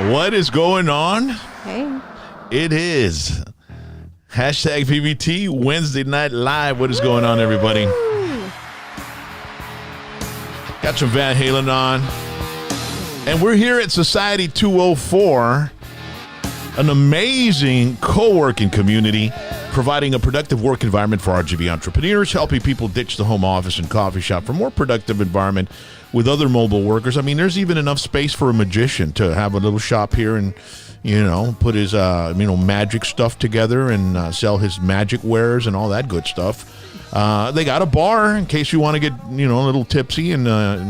What is going on? Hey. It is hashtag VBT Wednesday Night Live. What is going on, everybody? Got some Van Halen on. And we're here at Society 204, an amazing co-working community providing a productive work environment for RGV entrepreneurs, helping people ditch the home office and coffee shop for a more productive environment with other mobile workers. I mean, there's even enough space for a magician to have a little shop here and, you know, put his, magic stuff together and sell his magic wares and all that good stuff. They got a bar in case you want to get, a little tipsy and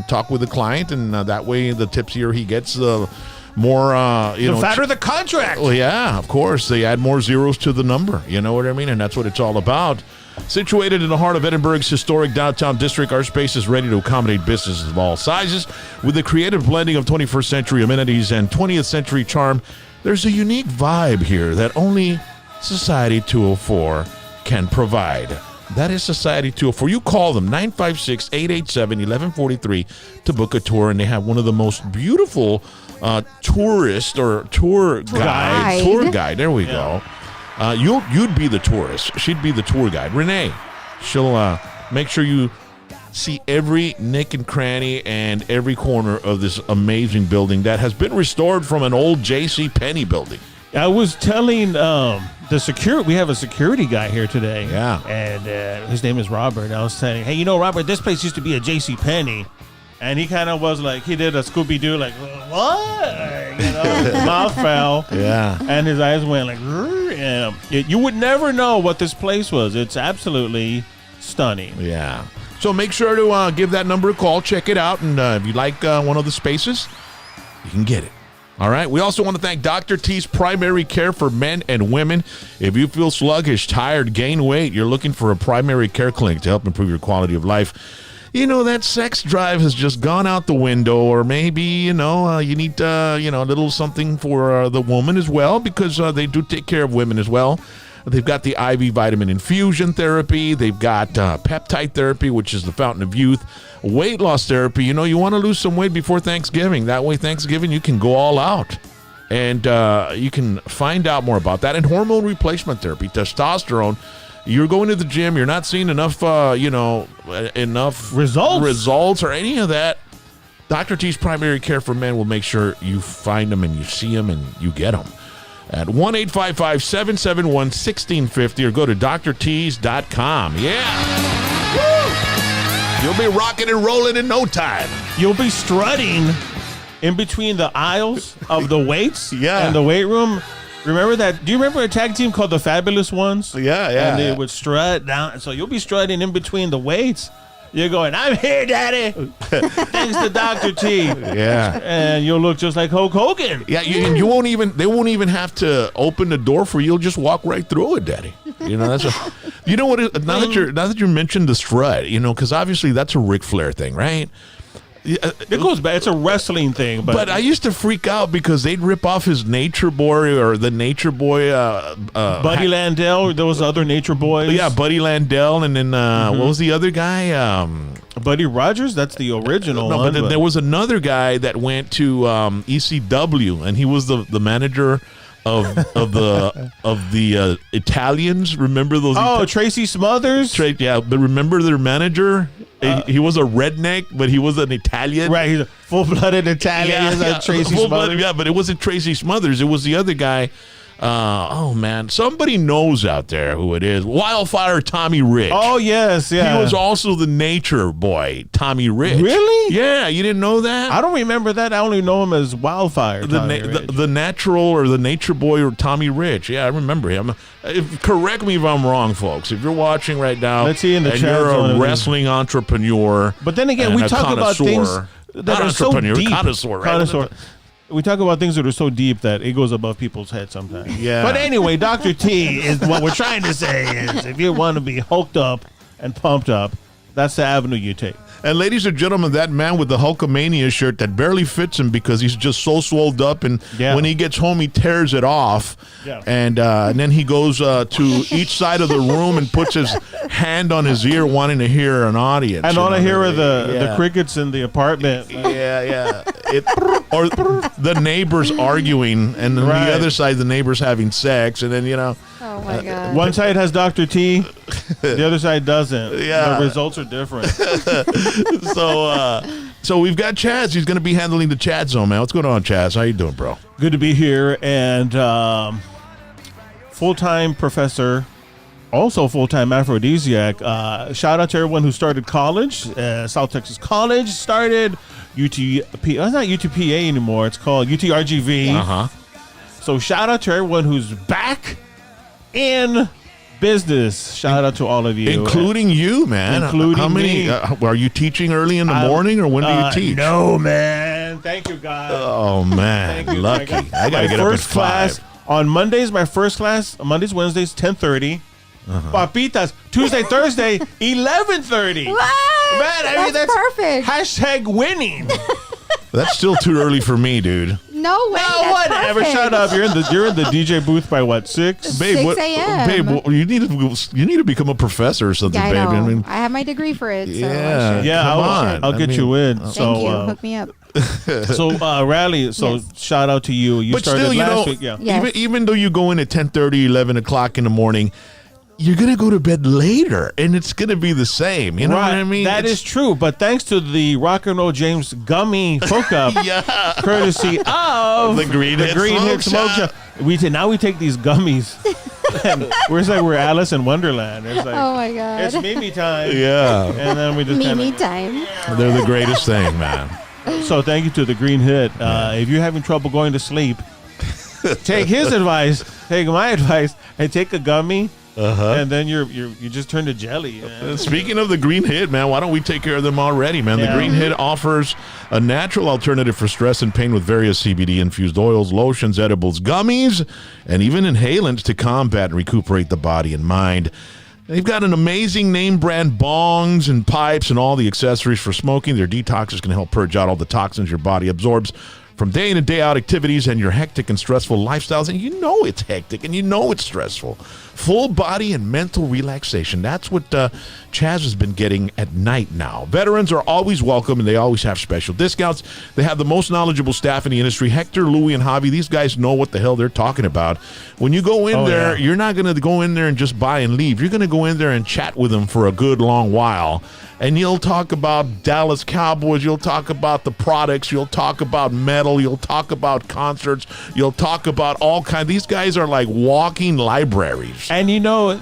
talk with the client. And that way, the tipsier he gets, the more, the fatter the contract. Well, yeah, of course. They add more zeros to the number. You know what I mean? And that's what it's all about. Situated in the heart of Edinburgh's historic downtown district, our space is ready to accommodate businesses of all sizes. With a creative blending of 21st century amenities and 20th century charm, there's a unique vibe here that only Society 204 can provide. That is Society 204. You call them 956-887-1143 to book a tour, and they have one of the most beautiful tour guide. There we go. You'd be the tourist. She'd be the tour guide. Renee, she'll make sure you see every nick and cranny and every corner of this amazing building that has been restored from an old J.C. Penney building. I was telling the security, we have a security guy here today. Yeah. And his name is Robert. I was saying, hey, Robert, this place used to be a J.C. Penney. And he kind of was like, he did a Scooby-Doo, like, what? His mouth fell. Yeah. And his eyes went like, and you would never know what this place was. It's absolutely stunning. Yeah. So make sure to give that number a call. Check it out. And if you like one of the spaces, you can get it. All right. We also want to thank Dr. T's Primary Care for Men and Women. If you feel sluggish, tired, gain weight, you're looking for a primary care clinic to help improve your quality of life. That sex drive has just gone out the window, or maybe, you need, a little something for the woman as well, because they do take care of women as well. They've got the IV vitamin infusion therapy. They've got peptide therapy, which is the fountain of youth. Weight loss therapy. You want to lose some weight before Thanksgiving. That way, Thanksgiving, you can go all out. And you can find out more about that. And hormone replacement therapy, testosterone. You're going to the gym, you're not seeing enough, enough results or any of that. Dr. T's Primary Care for Men will make sure you find them and you see them and you get them at 1-855-771-1650 or go to drts.com. Yeah. Woo! You'll be rocking and rolling in no time. You'll be strutting in between the aisles of the weights and the weight room. Remember that? Do you remember a tag team called the Fabulous Ones? Yeah. And they would strut down. So you'll be strutting in between the weights. You're going, I'm here, Daddy. Thanks to Dr. T. Yeah. And you'll look just like Hulk Hogan. Yeah, they won't even have to open the door for you. You'll just walk right through it, Daddy. Now that you mentioned the strut, because obviously that's a Ric Flair thing, right? It goes back. It's a wrestling thing, but I used to freak out because they'd rip off his Nature Boy or the Nature Boy. Buddy Landell. There was other Nature Boys. Yeah, Buddy Landell, and then what was the other guy? Buddy Rogers. That's the original one. But there was another guy that went to ECW, and he was the manager of the Italians. Remember those? Oh, Tracy Smothers. But remember their manager? He was a redneck, but he was an Italian. Right, he's a full-blooded Italian. Tracy Smothers. Yeah, but it wasn't Tracy Smothers. It was the other guy. Somebody knows out there who it is. Wildfire Tommy Rich. Oh, yes, yeah. He was also the Nature Boy, Tommy Rich. Really? Yeah, you didn't know that? I don't remember that. I only know him as Wildfire the Natural or the Nature Boy or Tommy Rich. Yeah, I remember him. Correct me if I'm wrong, folks. If you're watching right now, let's see in the and chat you're a wrestling entrepreneur. But then again, we talk about things that are so deep. Connoisseur. We talk about things that are so deep that it goes above people's heads sometimes. Yeah. But anyway, Dr. T is what we're trying to say is if you want to be hulked up and pumped up, that's the avenue you take. And ladies and gentlemen, that man with the Hulkamania shirt that barely fits him because he's just so swolled up, and when he gets home, he tears it off. Yeah. And then he goes to each side of the room and puts his hand on his ear, wanting to hear an audience. And all I hear are the crickets in the apartment. Yeah. Or the neighbors arguing, and then the other side, the neighbors having sex, and then Oh my God. One side has Dr. T, the other side doesn't. Yeah. The results are different. So we've got Chaz. He's going to be handling the chat zone, man. What's going on, Chaz? How you doing, bro? Good to be here. And full-time professor, also full-time aphrodisiac. Shout out to everyone who started college. South Texas College started UTP. It's not UTPA anymore. It's called UTRGV. Uh-huh. So shout out to everyone who's back in business. Shout out to all of you, including you, man. Including how many? me. Are you teaching early in the morning, or when do you teach? No, man. Thank you, God. Oh man, Thank you. lucky. I gotta get up at 5. Class on Mondays. My first class Mondays, Wednesdays, 10:30. Papitas Tuesday, Thursday, 11:30. What? Man, that's perfect. Hashtag winning. That's still too early for me, dude. No way. No, whatever. Perfect. Shut up. You're in the DJ booth by what, 6? Babe, 6 a.m. Babe, you need to become a professor or something, Yeah, I babe. know. I mean, I have my degree for it. So yeah, Yeah, come on. I'll get you in. Thank So, you. Hook me up. Rally. So Yes. shout out to you. You but started still, last week. Yeah. Yes. even though you go in at 10:30, 11 o'clock in the morning, you're gonna go to bed later, and it's gonna be the same. You know what I mean? That is true. But thanks to the Rock-and-Roll-James gummy hookup, courtesy of the Green Hit Smoke Shop, we take these gummies. And we're Alice in Wonderland. It's like, Oh my God. it's Mimi time. Yeah, And then we just Mimi time. they're the greatest thing, man. So thank you to the Green Hit. If you're having trouble going to sleep, take his advice, take my advice, and take a gummy. And then you just turn to jelly. Speaking of the Green Hit, man, why don't we take care of them already, man? Yeah. The Green Hit offers a natural alternative for stress and pain with various CBD-infused oils, lotions, edibles, gummies, and even inhalants to combat and recuperate the body and mind. They've got an amazing name brand bongs and pipes and all the accessories for smoking. Their detoxes can help purge out all the toxins your body absorbs from day in and day out activities and your hectic and stressful lifestyles. And you know it's hectic and you know it's stressful. Full body and mental relaxation. That's what Chaz has been getting at night now. Veterans are always welcome, and they always have special discounts. They have the most knowledgeable staff in the industry. Hector, Louie, and Javi, these guys know what the hell they're talking about. When you go in there, you're not going to go in there and just buy and leave. You're going to go in there and chat with them for a good long while. And you'll talk about Dallas Cowboys. You'll talk about the products. You'll talk about metal. You'll talk about concerts. You'll talk about all kinds. These guys are like walking libraries. And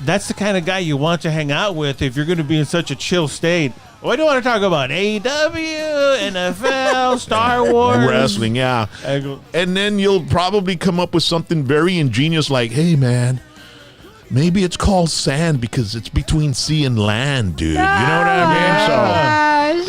that's the kind of guy you want to hang out with if you're going to be in such a chill state. What do you want to talk about? AEW, NFL, Star Wars. Wrestling, yeah. And then you'll probably come up with something very ingenious like, hey, man, maybe it's called sand because it's between sea and land, dude. You know what I mean?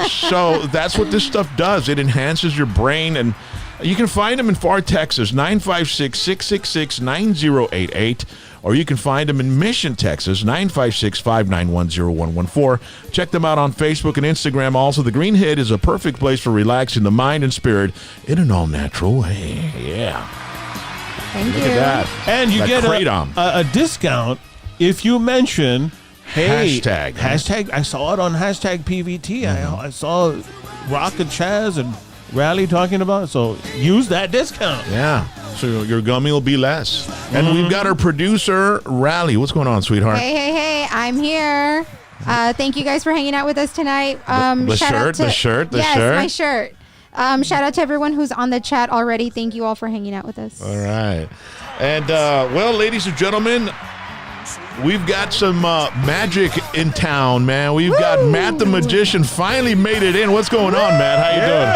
So that's what this stuff does. It enhances your brain. And you can find them in Far Texas, 956-666-9088. Or you can find them in Mission, Texas, 956-591-0114. Check them out on Facebook and Instagram. Also, the Green Hit is a perfect place for relaxing the mind and spirit in an all-natural way. Yeah. Thank Look you. at that. And you That get kratom. a discount if you mention, hey, Hashtag. I saw it on hashtag PVT. I saw Rock and Chaz and Rally talking about it. So use that discount. Yeah. So your gummy will be less. And we've got our producer, Rally. What's going on, sweetheart? Hey, I'm here. Thank you guys for hanging out with us tonight. The shout out shirt. Yes, my shirt. Shout out to everyone who's on the chat already. Thank you all for hanging out with us. All right. And, well, ladies and gentlemen, we've got some magic in town, man. We've got Matt the Magician finally made it in. What's going on, Matt? How you doing?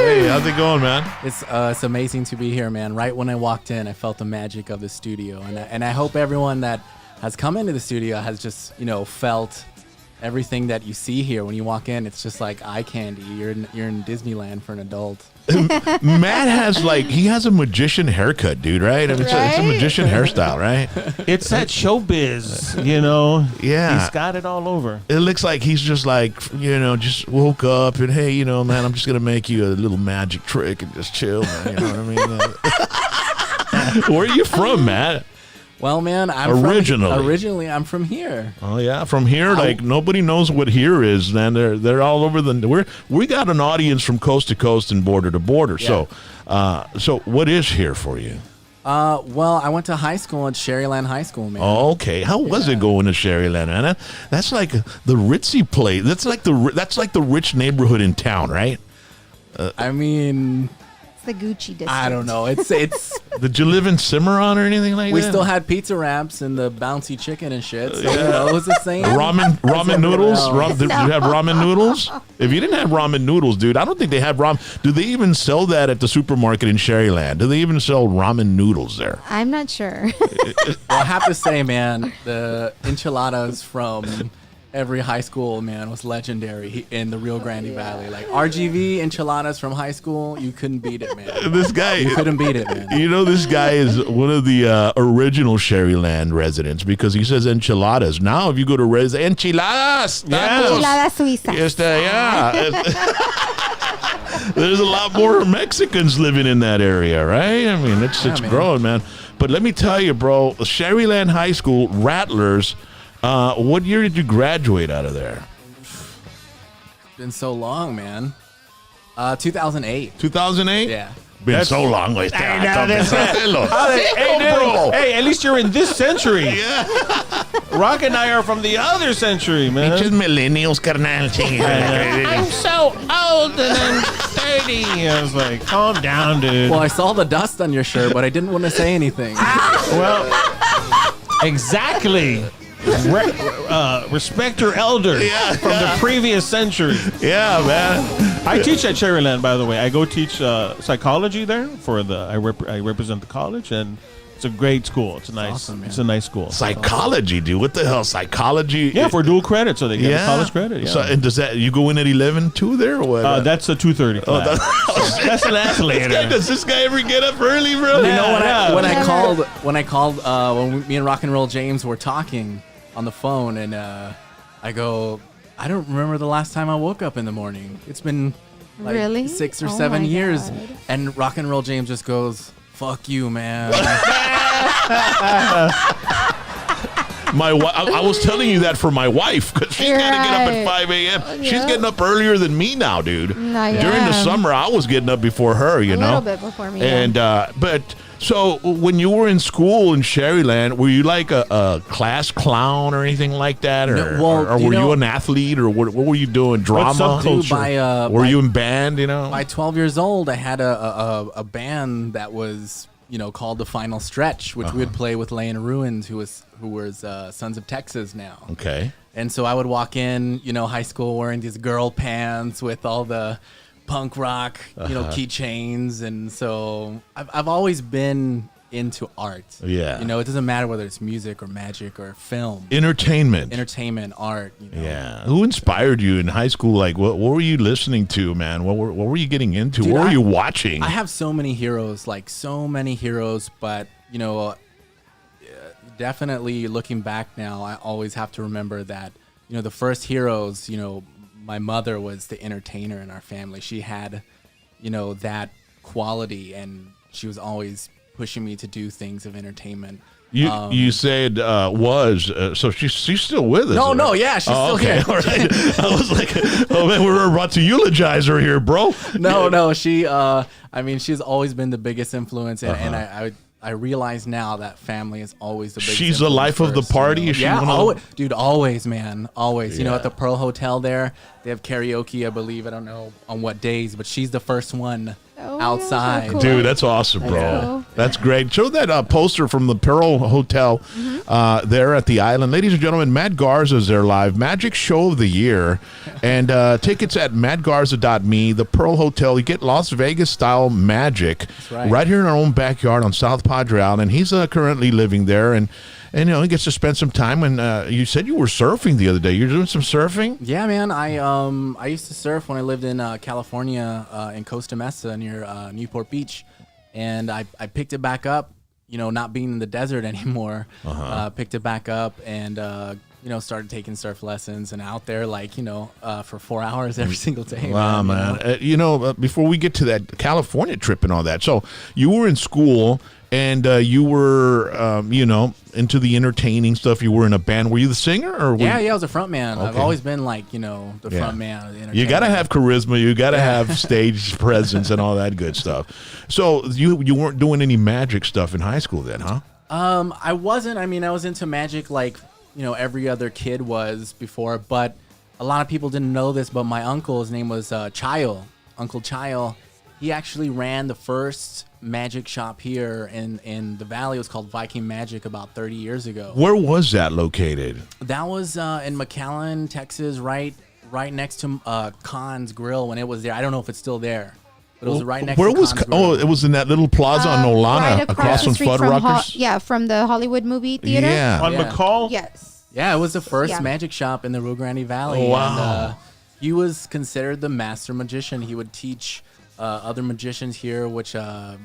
Hey, how's it going, man? It's amazing to be here, man. Right when I walked in, I felt the magic of the studio. And I hope everyone that has come into the studio has just, felt everything that you see here when you walk in, it's just like eye candy. You're in Disneyland for an adult. Matt has he has a magician haircut, dude, right? I mean, it's a magician hairstyle, right? It's that showbiz, you know. Yeah. He's got it all over. It looks like he's just just woke up and, hey, man, I'm just going to make you a little magic trick and just chill, man. You know what I mean? Where are you from, Matt? Well, man, originally I'm from here. Oh yeah, from here. Nobody knows what here is, man. They're all over we got an audience from coast to coast and border to border. Yeah. So what is here for you? Well, I went to high school at Sherryland High School, man. Oh, okay. How was it going to Sherryland, man? That's like the ritzy place. That's like the rich neighborhood in town, right? I mean, the Gucci district. I don't know. It's. Did you live in Cimarron or anything like that? We still had pizza wraps and the bouncy chicken and shit. So, it was the same. Ramen noodles? Did you have ramen noodles? If you didn't have ramen noodles, dude, I don't think they have ramen. Do they even sell that at the supermarket in Sherryland? Do they even sell ramen noodles there? I'm not sure. Well, I have to say, man, the enchiladas from every high school, man, was legendary in the Rio Grande Valley. Like RGV enchiladas from high school, you couldn't beat it, man. This guy, you couldn't beat it, man. This guy is one of the original Sherryland residents because he says enchiladas. Now, if you go to enchiladas, tacos. Enchilada Suiza. There's a lot more Mexicans living in that area, right? I mean, it's growing, man. But let me tell you, bro, Sherryland High School, Rattlers. What year did you graduate out of there? Been so long, man. 2008. 2008? Yeah. Been so long. Hey, at least you're in this century. Yeah. Rock and I are from the other century, man. It's just millennials, carnal. I'm so old and I'm 30. I was like, calm down, dude. Well, I saw the dust on your shirt, but I didn't want to say anything. Well, exactly. Respect your elders from the previous century. Yeah, man. I teach at Sherryland, by the way. I go teach psychology there I represent the college, and it's a great school. It's a nice school. Psychology, dude. What the hell? Psychology? Yeah, for dual credit, so they get the college credit. Yeah. So, and you go in at 11 too there or what? That's a 2:30 class. That's an athlete. Does this guy ever get up early, bro? You know, when I called when me and RocknRollJames were talking on the phone, and I go, I don't remember the last time I woke up in the morning. It's been like really? 6 or 7 years. God. And RocknRollJames just goes, fuck you, man. I was telling you that for my wife because she's got to get up at 5 a.m. Yep. She's getting up earlier than me now, dude. During the summer, I was getting up before her, you know. A little bit before me. And so when you were in school in Sherryland, were you like a class clown or anything like that, or were you an athlete, or what were you doing? Drama? Were you in band? You know, by 12 years old, I had a band that was called The Final Stretch, which we would play with Lay in Ruins, who was Sons of Texas now. Okay. And so I would walk in, high school wearing these girl pants with all the punk rock, keychains, and so I've always been into art. Yeah. It doesn't matter whether it's music or magic or film. Entertainment, art. Yeah. Who inspired you in high school? Like, what were you listening to, man? What were you getting into? Dude, what were you watching? I have so many heroes, but definitely looking back now, I always have to remember that, the first heroes, my mother was the entertainer in our family. She had, that quality, and she was always pushing me to do things of entertainment. You said so she's still with us? No, yeah, she's still here. All right. I was like, oh man, we're about to eulogize her here, bro. No, she. She's always been the biggest influence, and I realize now that family is always the biggest. She's the life of the party. Dude, always, man, always. At the Pearl Hotel there, they have karaoke. I believe, I don't know on what days, but she's the first one outside. So cool. Dude, that's awesome, bro. That's great. Show that poster from the Pearl Hotel there at the island. Ladies and gentlemen, Matt Garza is there live. Magic Show of the Year. And tickets at mattgarza.me. The Pearl Hotel. You get Las Vegas-style magic right here in our own backyard on South Padre Island. He's currently living there. And and he gets to spend some time. And you said you were surfing the other day. You're doing some surfing? Yeah, man. I used to surf when I lived in California, in Costa Mesa near Newport Beach, and I picked it back up. Not being in the desert anymore, picked it back up and started taking surf lessons and out there for 4 hours every single day. Wow, man. Before we get to that California trip and all that, so you were in school and you were, into the entertaining stuff. You were in a band. Were you the singer? Or yeah, I was a front man. Okay. I've always been the front man of the entertainment. You got to have charisma. You got to have stage presence and all that good stuff. So you weren't doing any magic stuff in high school then, huh? I wasn't. I was into magic every other kid was before, but a lot of people didn't know this, but my uncle, his name was Chayo, Uncle Chayo. He actually ran the first magic shop here in the valley. It was called Viking Magic about 30 years ago. Where was that located? That was in McAllen, Texas, right next to Khan's Grill when it was there. I don't know if it's still there, but it was right next to Khan's Grill. Oh, it was in that little plaza on Nolana, right across from Fuddruckers? From the Hollywood movie theater. Yeah. On McCall? Yes. Yeah, it was the first magic shop in the Rio Grande Valley. Oh, wow. And, he was considered the master magician. He would teach other magicians here, which have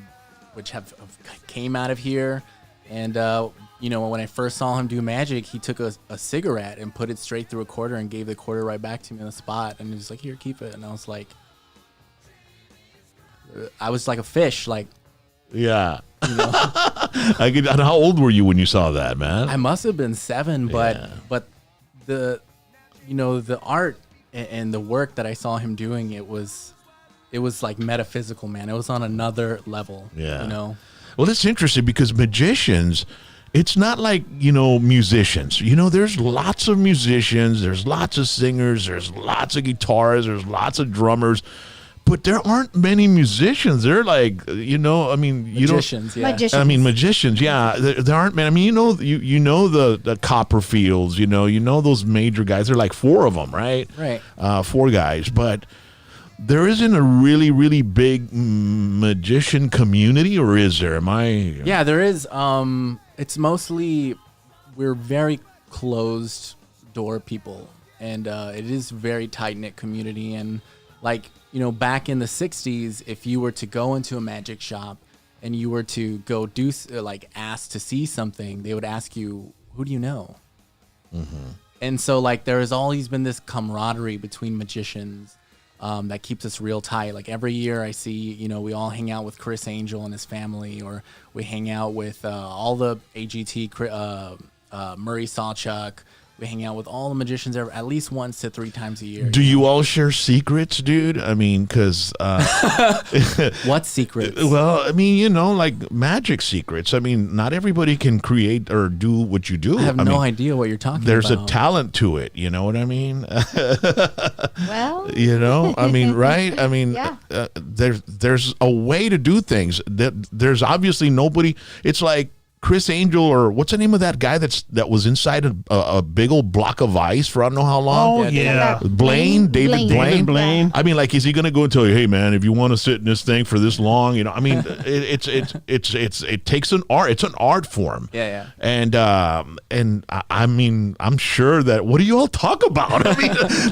came out of here. And, when I first saw him do magic, he took a cigarette and put it straight through a quarter and gave the quarter right back to me on the spot. And he was like, here, keep it. And I was like a fish, yeah. And how old were you when you saw that, man? I must have been 7, but the art and the work that I saw him doing, it was like metaphysical, man. It was on another level. Yeah. Well, it's interesting because magicians, it's not like, musicians. There's lots of musicians, there's lots of singers, there's lots of guitarists, there's lots of drummers. But there aren't many musicians. They're like, magicians, yeah. Magicians, yeah. There aren't many. The Copperfields, those major guys. There are like 4 of them, right? Right. 4 guys. But there isn't a really, really big magician community, or is there? Yeah, there is. It's mostly, we're very closed door people. And it is very tight-knit community. And back in the 60s, if you were to go into a magic shop and you were to go do ask to see something, they would ask you, who do you know? Mm-hmm. And so there has always been this camaraderie between magicians that keeps us real tight. Every year I see, we all hang out with Chris Angel and his family, or we hang out with all the AGT, Murray Sawchuck. We hang out with all the magicians at least once to 3 times a year. Do you all share secrets, dude? Because... what secrets? Well, magic secrets. Not everybody can create or do what you do. I have no idea what you're talking there's about. There's a talent to it. You know what I mean? Well... right? Yeah. There's a way to do things. There's obviously nobody... It's like... Chris Angel, or what's the name of that guy that was inside a big old block of ice for I don't know how long? Oh, yeah. David Blaine. David Blaine. Is he going to go and tell you, hey man, if you want to sit in this thing for this long, it takes an art. It's an art form. Yeah. And I'm sure that, what do you all talk about?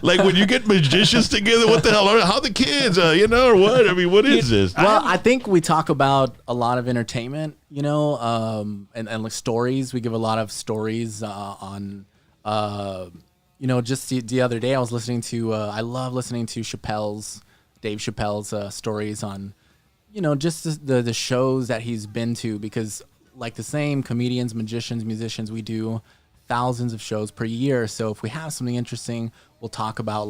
When you get magicians together, what the hell? How the kids, or what? What is this? Well, I think we talk about a lot of entertainment, and stories. We give a lot of stories on, just the other day I was listening to, I love listening to Dave Chappelle's stories on, just the shows that he's been to, because the same comedians, magicians, musicians, we do thousands of shows per year. So if we have something interesting, we'll talk about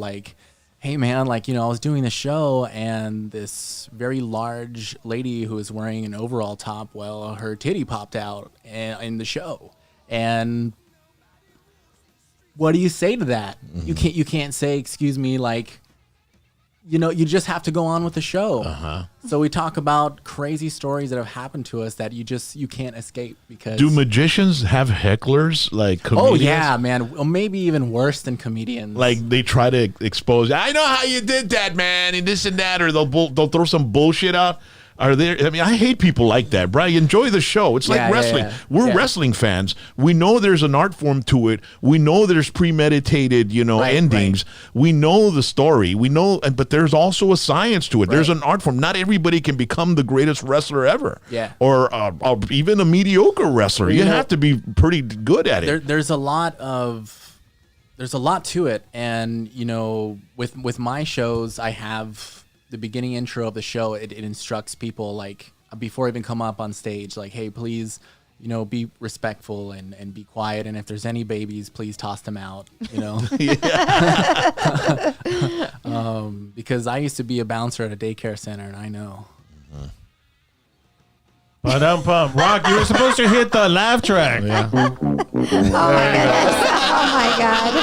hey man, I was doing the show and this very large lady who was wearing an overall top, well, her titty popped out in the show. And what do you say to that? Mm-hmm. You can't say, excuse me, you just have to go on with the show. Uh-huh. So we talk about crazy stories that have happened to us that you can't escape. Because do magicians have hecklers like comedians? Oh yeah, man. Well, maybe even worse than comedians. They try to expose, I know how you did that, man, and this and that, or they'll throw some bullshit out. Are there? I mean, I hate people like that, Brian. Enjoy the show. It's like wrestling. We're wrestling fans. We know there's an art form to it. We know there's premeditated, endings. Right. We know the story. We know, but there's also a science to it. Right. There's an art form. Not everybody can become the greatest wrestler ever. Yeah. Or even a mediocre wrestler. You have to be pretty good at it. There's a lot to it, and with my shows, I have the beginning intro of the show. It instructs people, like, before I even come up on stage, like, hey, please, be respectful and be quiet, and if there's any babies, please toss them out. Because I used to be a bouncer at a daycare center, and I know. Rock, you were supposed to hit the laugh track. Yeah. Oh my god.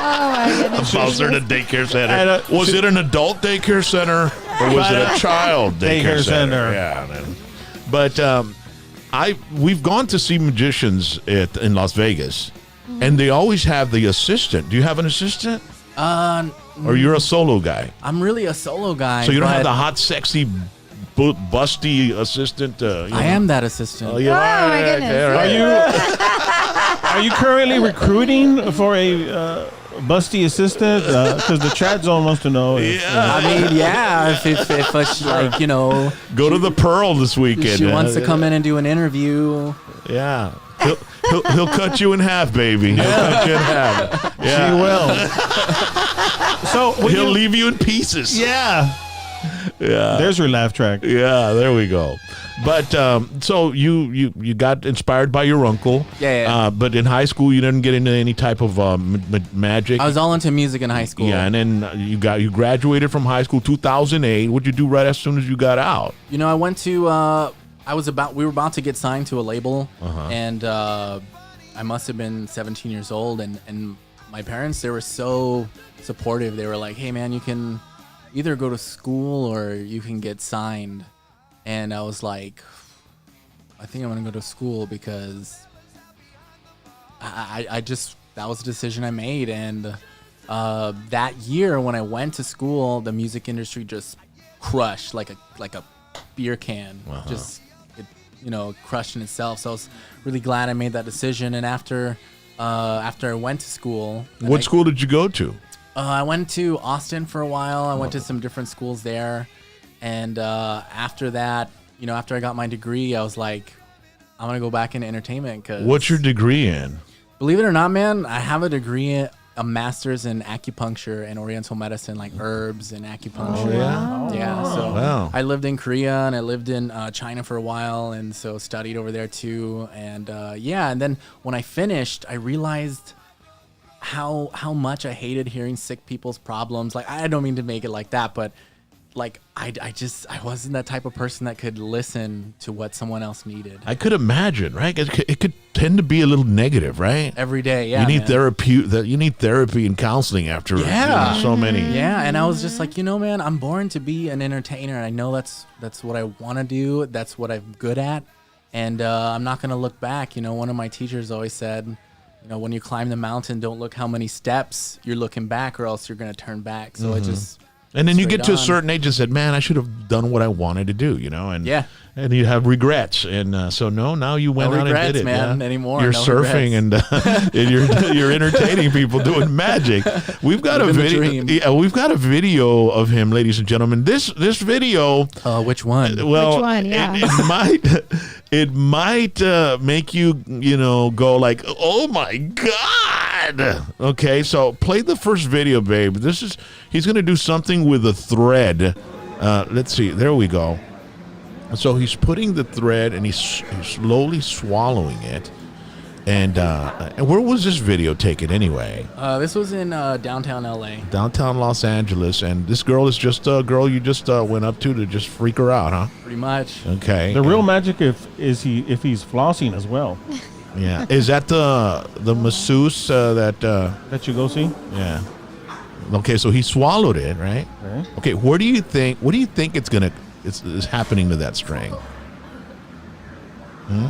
Oh my goodness. Bouncer at a daycare center. Was it an adult daycare center or was it a child daycare center? Yeah. But we've gone to see magicians in Las Vegas, and they always have the assistant. Do you have an assistant? Or you're a solo guy? I'm really a solo guy. So you don't have the hot, sexy, busty assistant? I am that assistant. Oh my goodness. Are you currently recruiting for a busty assistant? Because the chat zone wants to know. If go to the Pearl this weekend. She wants to come in and do an interview. Yeah. He'll cut you in half, baby. He'll cut you in half. Yeah. He will. So he'll leave you in pieces. Yeah. Yeah. There's your laugh track. Yeah, there we go. But so you got inspired by your uncle. Yeah. But in high school, you didn't get into any type of magic. I was all into music in high school. Yeah, and then you graduated from high school 2008. What'd you do right as soon as you got out? I went to. We were about to get signed to a label, and I must have been 17 years old, and my parents, they were so supportive. They were like, "Hey, man, you can either go to school or you can get signed." And I was like, I think I'm going to go to school because I just, that was a decision I made. And that year when I went to school, the music industry just crushed like a beer can. Just, crushed in itself. So I was really glad I made that decision. And after I went to school. What school did you go to? I went to Austin for a while. I went to some different schools there. And after that, after I got my degree, I was like, I'm going to go back into entertainment. What's your degree in? Believe it or not, man, I have a degree, a master's in acupuncture and oriental medicine, like herbs and acupuncture. Oh, yeah? Yeah. So I lived in Korea and I lived in China for a while, and so studied over there too. And and then when I finished, I realized how much I hated hearing sick people's problems. Like, I don't mean to make it like that, but like I wasn't that type of person that could listen to what someone else needed. I could imagine, right? It could tend to be a little negative, right? Every day, yeah. You need therapy. You need therapy and counseling after so many. Yeah, and I was just like, man, I'm born to be an entertainer. I know that's what I want to do. That's what I'm good at, and I'm not gonna look back. One of my teachers always said, when you climb the mountain, don't look how many steps you're looking back, or else you're gonna turn back. So I just. And then you get to a certain age and said, man, I should have done what I wanted to do, and you have regrets. And so now you went out and did it. Man, anymore. You're surfing and you're entertaining people doing magic. We've got a video. Yeah, we've got a video of him, ladies and gentlemen. This video. Which one? Well, which one? Yeah. It might make you go like, oh my God. Okay, so play the first video, babe. He's going to do something with a thread. Let's see. There we go. So he's putting the thread and he's slowly swallowing it. And where was this video taken anyway? This was in downtown LA. Downtown Los Angeles. And this girl is just a girl you just went up to just freak her out, huh? Pretty much. Okay. The real magic if he's flossing as well. Yeah. Is that the masseuse that you go see? Yeah. Okay, so he swallowed it, right? Okay, what do you think is happening to that string?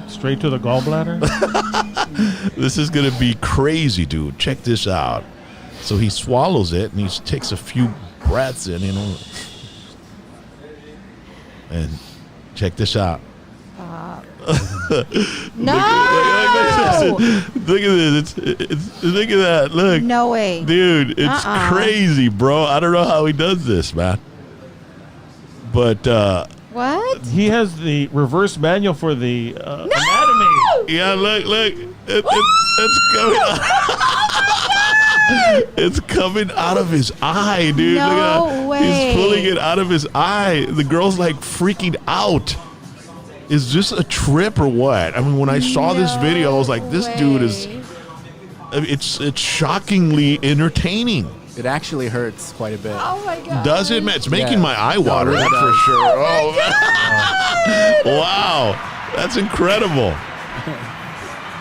Straight to the gallbladder? This is going to be crazy, dude. Check this out. So he swallows it and he takes a few breaths in, and Check this out. No. Look at this. Look at that. Look. No way. Dude, it's crazy, bro. I don't know how he does this, man. But What? He has the reverse manual for the anatomy. yeah, look. It's coming out. It's coming out of his eye, dude. No Look at that. way. He's pulling it out of his eye. The girl's like freaking out. Is this a trip or what? I mean, when I saw this video, I was like, this dude is. It's shockingly entertaining. It actually hurts quite a bit. Oh my god. Does it, man? It's making my eye water, really that's for does. sure. Oh, wow. That's incredible.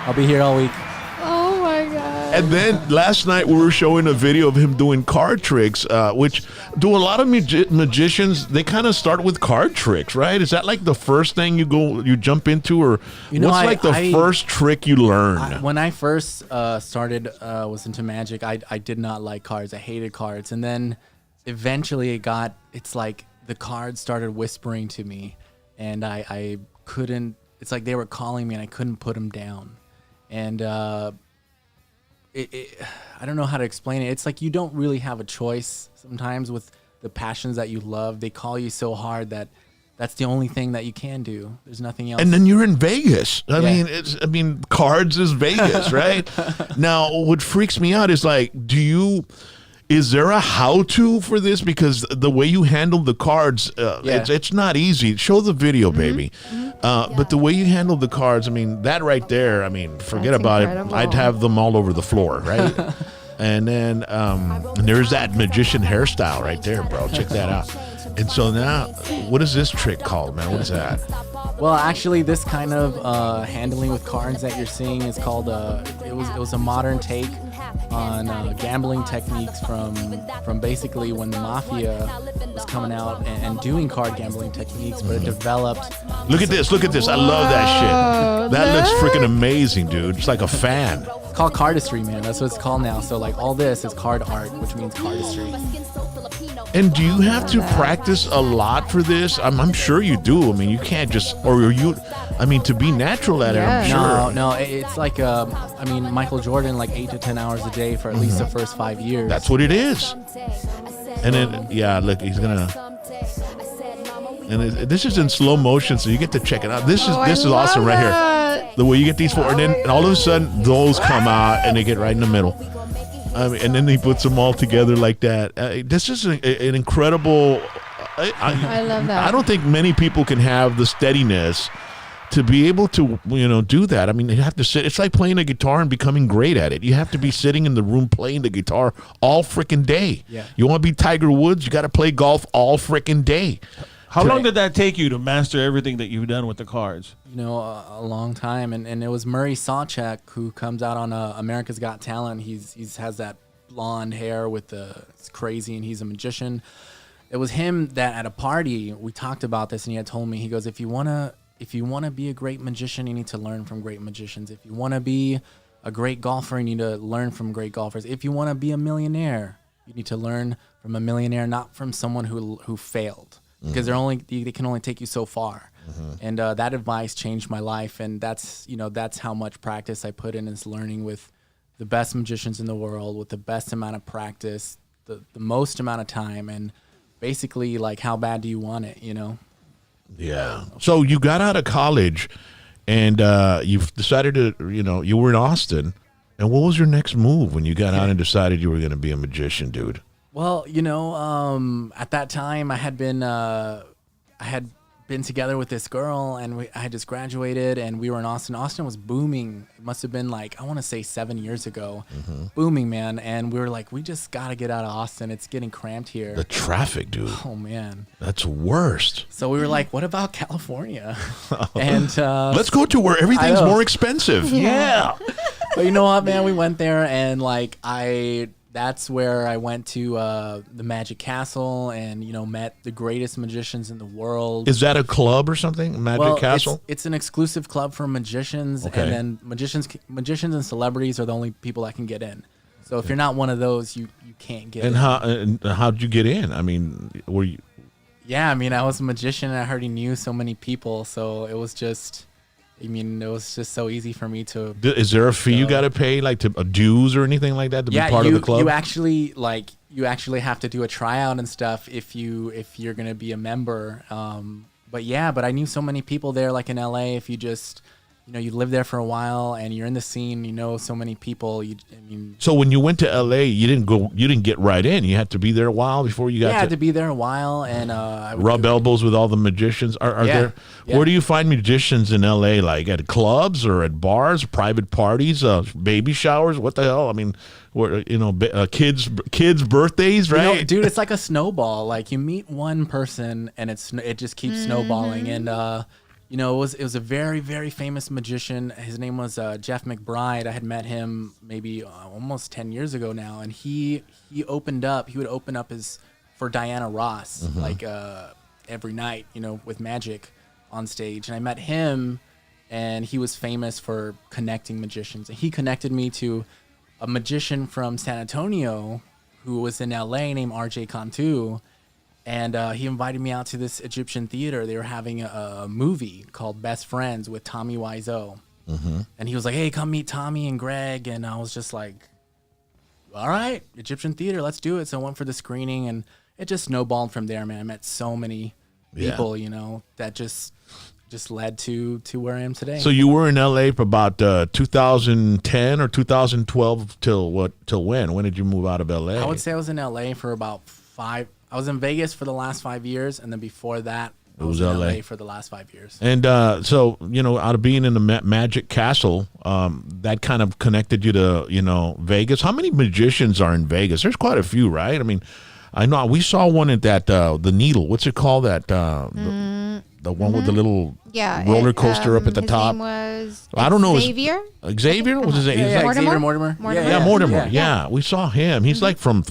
I'll be here all week. Oh my god. And then last night we were showing a video of him doing card tricks, which do a lot of magicians. They kind of start with card tricks, right? Is that like the first thing you jump into, or what's like the first trick you learn? When I first started was into magic, I did not like cards. I hated cards, and then eventually it's like the cards started whispering to me, and I couldn't. It's like they were calling me, and I couldn't put them down, and I don't know how to explain it. It's like you don't really have a choice sometimes with the passions that you love. They call you so hard that's the only thing that you can do. There's nothing else. And then you're in Vegas. I mean, cards is Vegas, right? Now, what freaks me out is like, is there a how-to for this? Because the way you handle the cards, it's not easy. Show the video, baby. But the way you handle the cards, I mean, that right there, I mean, forget That's about incredible. it. I'd have them all over the floor, right? And then and there's that magician hairstyle right there, bro. Check that out. And so now, what is this trick called, man? What is that? Well, actually, this kind of handling with cards that you're seeing is called it was a modern take on gambling techniques from basically when the mafia was coming out and doing card gambling techniques, but it developed. Look at this. I love that shit. That looks freaking amazing, dude. It's like a fan. It's called cardistry, man. That's what it's called now. So like all this is card art, which means cardistry. And do you have to practice a lot for this? I'm sure you do. I mean, you can't just, to be natural at it, I'm sure. No, it's like, Michael Jordan, like 8 to 10 hours a day for at least the first 5 years. That's what it is. And then, look, he's going to, and this is in slow motion, so you get to check it out. This is awesome right here. The way you get these four, and then all of a sudden, those come out, and they get right in the middle. And then he puts them all together like that. This is an incredible. I love that. I don't think many people can have the steadiness to be able to, do that. I mean, you have to sit. It's like playing a guitar and becoming great at it. You have to be sitting in the room playing the guitar all freaking day. Yeah. You want to be Tiger Woods? You got to play golf all freaking day. How long did that take you to master everything that you've done with the cards? A long time, and it was Murray Sawchek who comes out on America's Got Talent. He's has that blonde hair with it's crazy, and he's a magician. It was him that at a party we talked about this, and he had told me, he goes, if you wanna be a great magician, you need to learn from great magicians. If you wanna be a great golfer, you need to learn from great golfers. If you wanna be a millionaire, you need to learn from a millionaire, not from someone who failed. Because they can only take you so far, and that advice changed my life. And that's how much practice I put in, is learning with the best magicians in the world, with the best amount of practice, the most amount of time, and basically like how bad do you want it, Yeah. So you got out of college, and you've decided to, you were in Austin. And what was your next move when you got out and decided you were going to be a magician, dude? Well, at that time I had been together with this girl, and I had just graduated, and we were in Austin. Austin was booming. It must have been like, I want to say 7 years ago. Booming, man. And we were like, we just got to get out of Austin. It's getting cramped here. The traffic, dude. Oh, man. That's worst. So we were like, what about California? And let's go to where everything's more expensive. Yeah. But you know what, man? We went there, and like that's where I went to the Magic Castle, and met the greatest magicians in the world. Is that a club or something? Magic Castle? It's an exclusive club for magicians, and then magicians and celebrities are the only people that can get in. So if you're not one of those, you can't get in. And how'd you get in? I mean, were you? Yeah, I mean, I was a magician and I already knew so many people, so it was just, I mean, it was just so easy for me to. Is there a fee you got to pay, like a dues or anything like that to be part of the club? You actually have to do a tryout and stuff if you're gonna be a member. But I knew so many people there, like in LA. If you just, you live there for a while and you're in the scene, so many people. So when you went to LA, you didn't get right in. You had to be there a while before you got. Yeah, I had to be there a while and I would rub elbows with all the magicians. Are there? Yeah. Where do you find magicians in LA? Like at clubs or at bars, private parties, baby showers? What the hell? I mean, where kids' birthdays, right? Dude, it's like a snowball. Like you meet one person and it just keeps snowballing and. It was a very, very famous magician. His name was Jeff McBride. I had met him maybe almost 10 years ago now, and he would open up for Diana Ross like every night, with magic on stage. And I met him, and he was famous for connecting magicians. And he connected me to a magician from San Antonio who was in LA named RJ Cantu. And he invited me out to this Egyptian theater. They were having a movie called Best Friends with Tommy Wiseau. Mm-hmm. And he was like, hey, come meet Tommy and Greg. And I was just like, all right, Egyptian theater, let's do it. So I went for the screening, and it just snowballed from there, man. I met so many people, that just led to where I am today. So you were in LA for about 2010 or 2012 till when? When did you move out of LA? I would say I was in LA for about I was in Vegas for the last 5 years, and then before that, I was in LA for the last 5 years. And so, out of being in the Magic Castle, that kind of connected you to, Vegas. How many magicians are in Vegas? There's quite a few, right? I mean, I know we saw one at that the Needle. What's it called? The one with the little roller coaster up at the top. His name was I don't know. Xavier? Xavier? What's his name? Mortimer. Mortimer. Yeah, we saw him. He's like from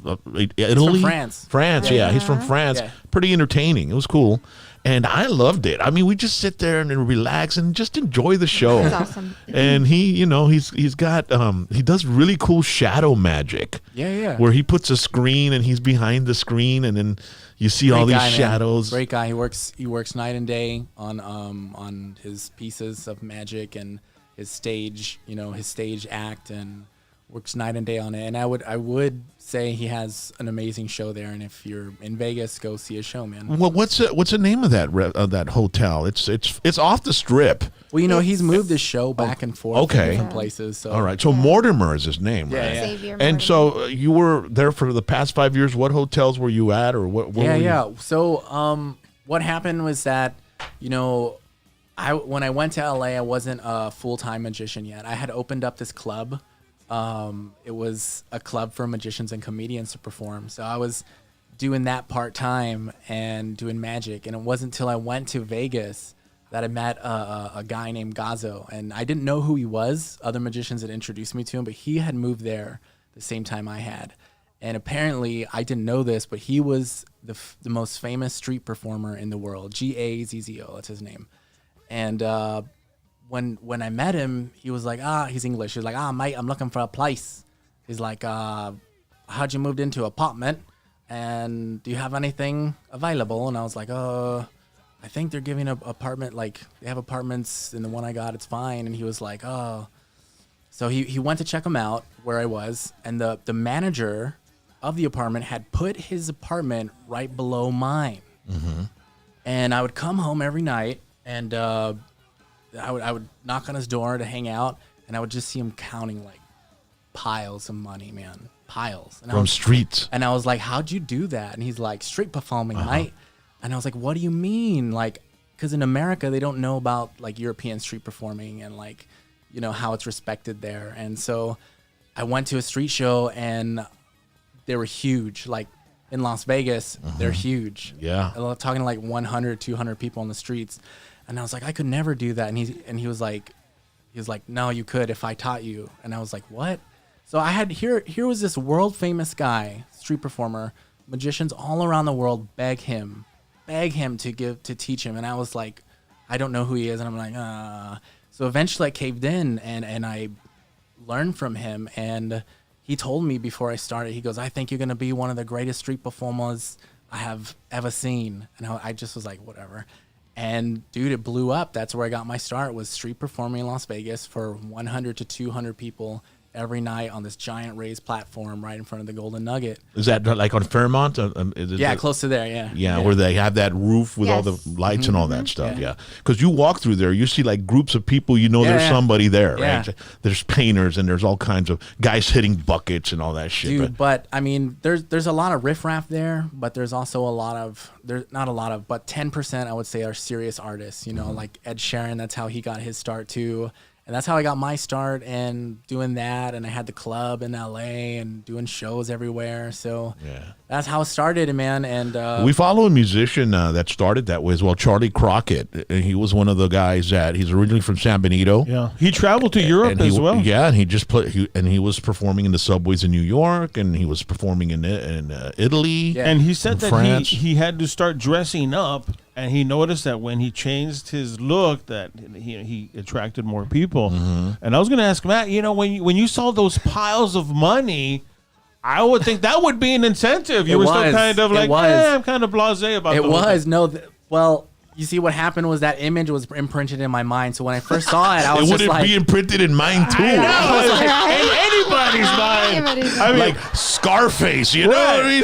Italy. From France. Yeah, he's from France. Yeah. Pretty entertaining. It was cool. And I loved it. I mean, we just sit there and relax and just enjoy the show. That's awesome. And he's got he does really cool shadow magic. Yeah. Where he puts a screen and he's behind the screen, and then you see all these shadows. Great guy. He works night and day on his pieces of magic and his stage, his stage act, and works night and day on it. And I would say he has an amazing show there. And if you're in Vegas, go see his show, man. Well, what's the name of that hotel? It's off the Strip. Well, he's moved his show back and forth to different places. So. All right. So Mortimer is his name, right? Yeah. Xavier and so you were there for the past 5 years. What hotels were you at, or what? Where were you? So what happened was that, when I went to LA, I wasn't a full-time magician yet. I had opened up this club. It was a club for magicians and comedians to perform. So I was doing that part-time and doing magic. And it wasn't until I went to Vegas that I met a guy named Gazo. And I didn't know who he was. Other magicians had introduced me to him, but he had moved there the same time I had. And apparently, I didn't know this, but he was the most famous street performer in the world. Gazzo, that's his name. And when I met him, he was like, he's English. He was like, mate, I'm looking for a place. He's like, how'd you moved into an apartment? And do you have anything available? And I was like, I think they're giving an apartment, like they have apartments, and the one I got, it's fine. And he was like, So he went to check him out where I was, and the manager of the apartment had put his apartment right below mine. Mm-hmm. And I would come home every night, and I would knock on his door to hang out, and I would just see him counting like piles of money, man, piles. And from streets. And I was like, how'd you do that? And he's like, street performing, mate. And I was like, what do you mean? Like, because in America, they don't know about like European street performing and like, how it's respected there. And so I went to a street show, and they were huge. Like in Las Vegas, they're huge. Yeah. I'm talking like 100, 200 people on the streets. And I was like, I could never do that. And he was like, no, you could if I taught you. And I was like, what? So I had here was this world famous guy, street performer, magicians all around the world beg him to teach him. And I was like, I don't know who he is. And I'm like, So eventually I caved in and I learned from him. And he told me before I started, he goes, I think you're going to be one of the greatest street performers I have ever seen. And I just was like, whatever. And dude, it blew up. That's where I got my start, was street performing in Las Vegas for 100 to 200 people every night on this giant raised platform right in front of the Golden Nugget. Is that like on Fairmont? Yeah, close to there. Yeah. Yeah, where they have that roof with all the lights and all that stuff. Yeah, because you walk through there, you see like groups of people. You know, there's somebody there, right? There's painters and there's all kinds of guys hitting buckets and all that shit. Dude, but I mean, there's a lot of riffraff there, but there's also a lot of not a lot of, but 10% I would say are serious artists. You know, like Ed Sheeran. That's how he got his start too. And that's how I got my start, and doing that. And I had the club in LA and doing shows everywhere. So that's how it started, man. And we follow a musician that started that way as well, Charlie Crockett. And he was one of the guys he's originally from San Benito. Yeah, he traveled to Europe as well. Yeah, and he just he was performing in the subways in New York, and he was performing in Italy. Yeah. And he said that France. he had to start dressing up. And he noticed that when he changed his look, that he attracted more people. And I was going to ask Matt, you know, when you saw those piles of money, I would think that would be an incentive. You were still kind of like, I'm kind of blasé about it. It was. No, well, you see, what happened was that image was imprinted in my mind. So when I first saw it, I was just like... It would be imprinted in mine, too. I know. In anybody's mind. I mean, like Scarface, you know what I mean?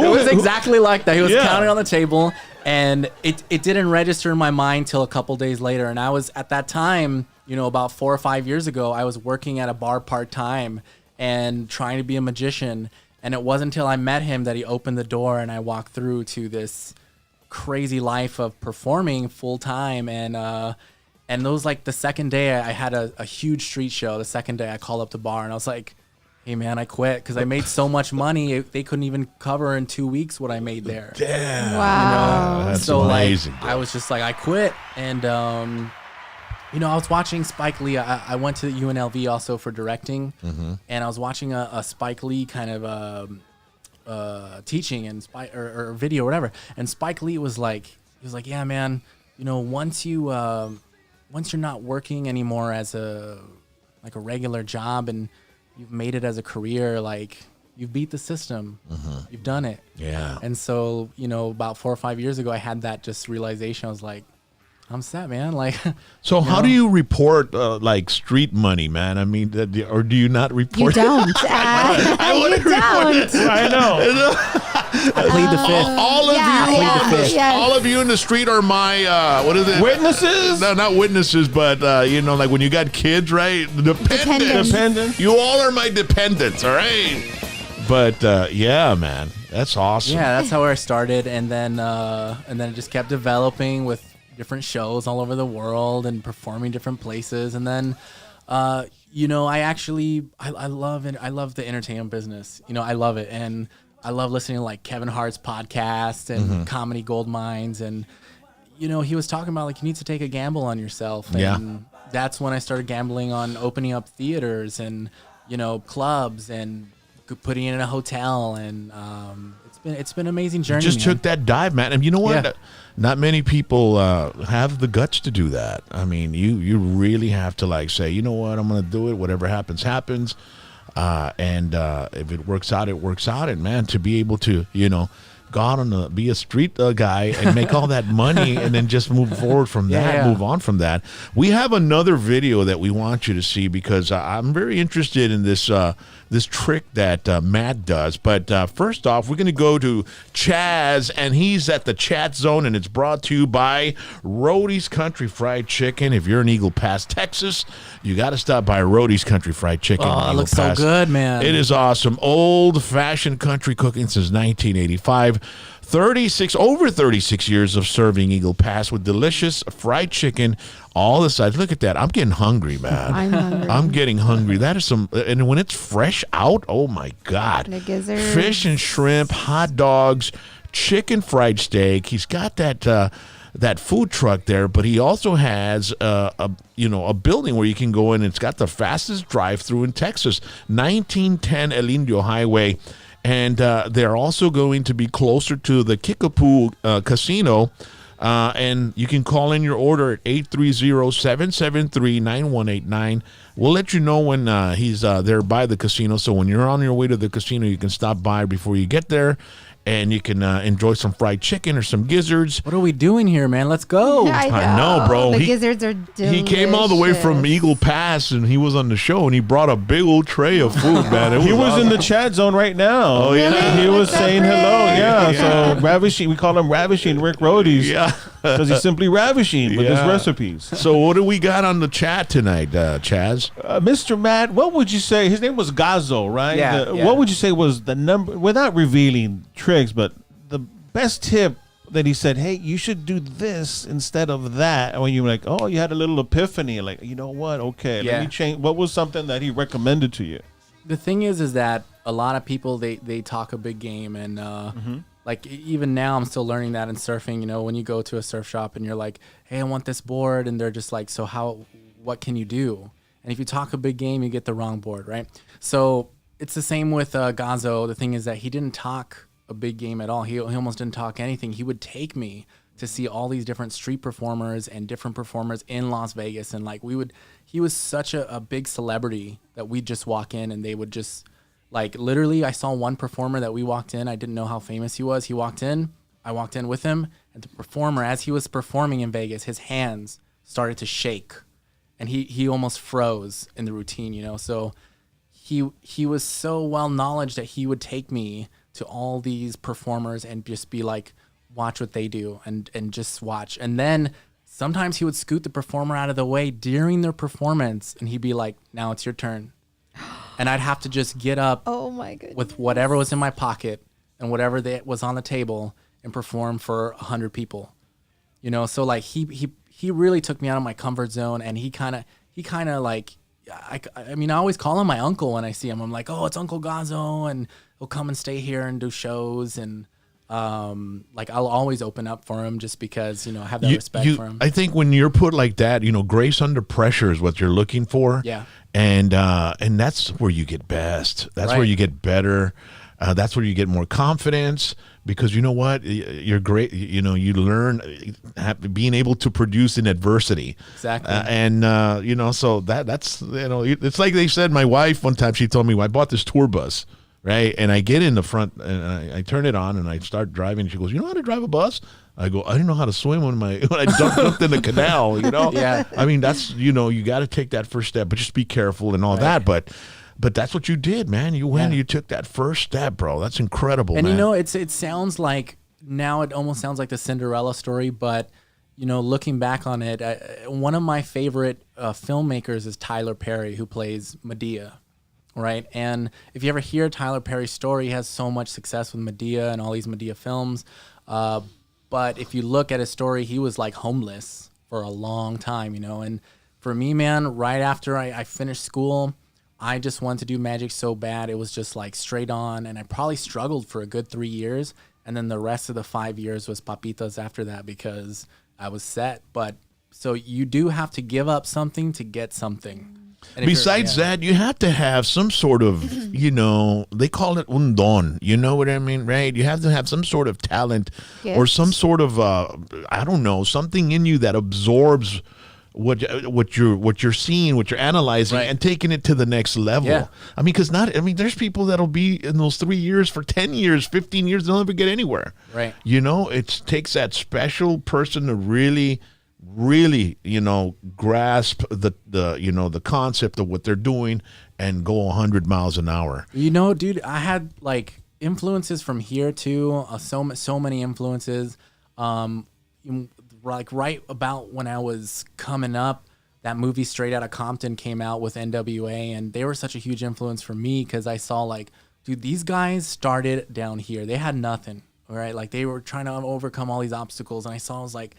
It was exactly like that. He was counting on the table, and it didn't register in my mind till a couple days later. And I was, at that time, you know, about 4 or 5 years ago, I was working at a bar part-time and trying to be a magician. And it wasn't until I met him that he opened the door and I walked through to this crazy life of performing full-time. And those, like, the second day I had a huge street show. The second day I called up the bar and I was like, hey man, I quit because I made so much money they couldn't even cover in 2 weeks what I made there. Damn. Wow. You know? That's so amazing. Like, I was just like, I quit. And you know, I was watching Spike Lee. I went to UNLV also for directing, and I was watching a Spike Lee kind of teaching and or video or whatever. And Spike Lee was like, yeah, man, you know, once you're not working anymore as a regular job and you've made it as a career, like, you've beat the system. You've done it. Yeah. And so, you know, about 4 or 5 years ago, I had that just realization. I was like, I'm set, man. Like, so how do you report like street money, man? I mean, or do you not report? You don't. You don't. I know. I plead the fifth. All of you in the street are my what is it? Witnesses? No, not witnesses, but you know, like when you got kids, right? Dependents. You all are my dependents. All right. But yeah, man, that's awesome. Yeah, that's how I started, and then it just kept developing with different shows all over the world and performing different places. And then you know, I love it. I love the entertainment business. You know, I love it, and I love listening to like Kevin Hart's podcast and Comedy Gold Mines. And you know, he was talking about like you need to take a gamble on yourself. And that's when I started gambling on opening up theaters and, you know, clubs and putting it in a hotel. And it's been an amazing journey. You just took that dive, man. And you know what? Yeah. Not many people have the guts to do that. I mean, you really have to like say, you know what, I'm going to do it. Whatever happens, happens. And if it works out, it works out. And man, to be able to, you know, go out and be a street guy and make all that money and then just move forward from that, move on from that. We have another video that we want you to see because I'm very interested in this this trick that Matt does. But first off, we're going to go to Chaz, and he's at the chat zone, and it's brought to you by Rhodey's Country Fried Chicken. If you're in Eagle Pass, Texas, you got to stop by Rhodey's Country Fried Chicken. Oh, it looks so good, man. It is awesome. Old-fashioned country cooking since 1985. Over 36 years of serving Eagle Pass with delicious fried chicken, all the sides. Look at that. I'm getting hungry, man. I'm hungry. I'm getting hungry. That is some, and when it's fresh out, oh my God. The gizzards. Fish and shrimp, hot dogs, chicken fried steak. He's got that food truck there, but he also has a building where you can go in. It's got the fastest drive-through in Texas, 1910 El Indio Highway. And they're also going to be closer to the Kickapoo Casino. And you can call in your order at 830-773-9189. We'll let you know when he's there by the casino. So when you're on your way to the casino, you can stop by before you get there and you can enjoy some fried chicken or some gizzards. What are we doing here, man? Let's go. I know, bro. The gizzards are delicious. He came all the way from Eagle Pass, and he was on the show, and he brought a big old tray of food, man. He was in the chat zone right now. Oh, yeah. Really? He was What's up, saying Rick? hello. Yeah, Yeah. so ravishing. We call him Ravishing Rick Roadies. Yeah. Because he's simply ravishing with his Yeah. recipes. So what do we got on the chat tonight, Chaz? Mr. Matt, what would you say? His name was Gazo, right? Yeah, yeah. What would you say was the number, without revealing tricks, but the best tip that he said, hey, you should do this instead of that? And when you were like, oh, you had a little epiphany, like, you know what? Okay, let Yeah. me change. What was something that he recommended to you? The thing is that a lot of people, they talk a big game, and like even now I'm still learning that in surfing. You know, when you go to a surf shop and you're like, hey, I want this board, and they're just like, so what can you do? And if you talk a big game, you get the wrong board, right? So it's the same with Gazo. The thing is that he didn't talk a big game at all. He almost didn't talk anything. He would take me to see all these different street performers and different performers in Las Vegas, and like he was such a big celebrity that we'd just walk in and they would just, like, literally, I saw one performer that we walked in. I didn't know how famous he was. He walked in. I walked in with him. And the performer, as he was performing in Vegas, his hands started to shake. And he almost froze in the routine, you know? So he was so well knowledge that he would take me to all these performers and just be like, watch what they do and just watch. And then sometimes he would scoot the performer out of the way during their performance. And he'd be like, now it's your turn. And I'd have to just get up Oh my goodness. with whatever was in my pocket and whatever that was on the table and perform for 100 people. You know, so like he really took me out of my comfort zone, and he kind of like, I mean, I always call him my uncle when I see him. I'm like, oh, it's Uncle Gazo, and he'll come and stay here and do shows, and like I'll always open up for him just because, you know, I have that respect for him. I think when you're put like that, you know, grace under pressure is what you're looking for. Yeah. And that's where you get best. That's where Right. you get better. That's where you get more confidence, because you know what? You're great. You know, you learn being able to produce in adversity. Exactly. You know, so that's, you know, it's like they said, my wife, one time she told me, well, I bought this tour bus, right? And I get in the front and I turn it on and I start driving. She goes, you know how to drive a bus? I go, I didn't know how to swim when I jumped in the canal, you know? Yeah. I mean, that's, you know, you got to take that first step, but just be careful and all that. But that's what you did, man. You went, you took that first step, bro. That's incredible, and man. you know, it sounds like, now it almost sounds like the Cinderella story, but, you know, looking back on it, one of my favorite filmmakers is Tyler Perry, who plays Medea, right? And if you ever hear Tyler Perry's story, he has so much success with Medea and all these Medea films. But if you look at his story, he was like homeless for a long time, you know? And for me, man, right after I finished school, I just wanted to do magic so bad. It was just like straight on. And I probably struggled for a good 3 years. And then the rest of the 5 years was papitas after that, because I was set. But so you do have to give up something to get something. And if Besides that, you have to have some sort of, you know, they call it un don. You know what I mean, right? You have to have some sort of talent or some sort of, I don't know, something in you that absorbs what you're seeing, what you're analyzing, and taking it to the next level. Yeah. I mean, there's people that'll be in those 3 years for 10 years, 15 years, they'll never get anywhere. Right. You know, it takes that special person to really, you know, grasp the you know, the concept of what they're doing and go 100 miles an hour. You know, dude, I had like influences from here too. So many influences. Like right about when I was coming up, that movie Straight Outta Compton came out with NWA, and they were such a huge influence for me, because I saw like, dude, these guys started down here. They had nothing, all right? Like they were trying to overcome all these obstacles, and I was like,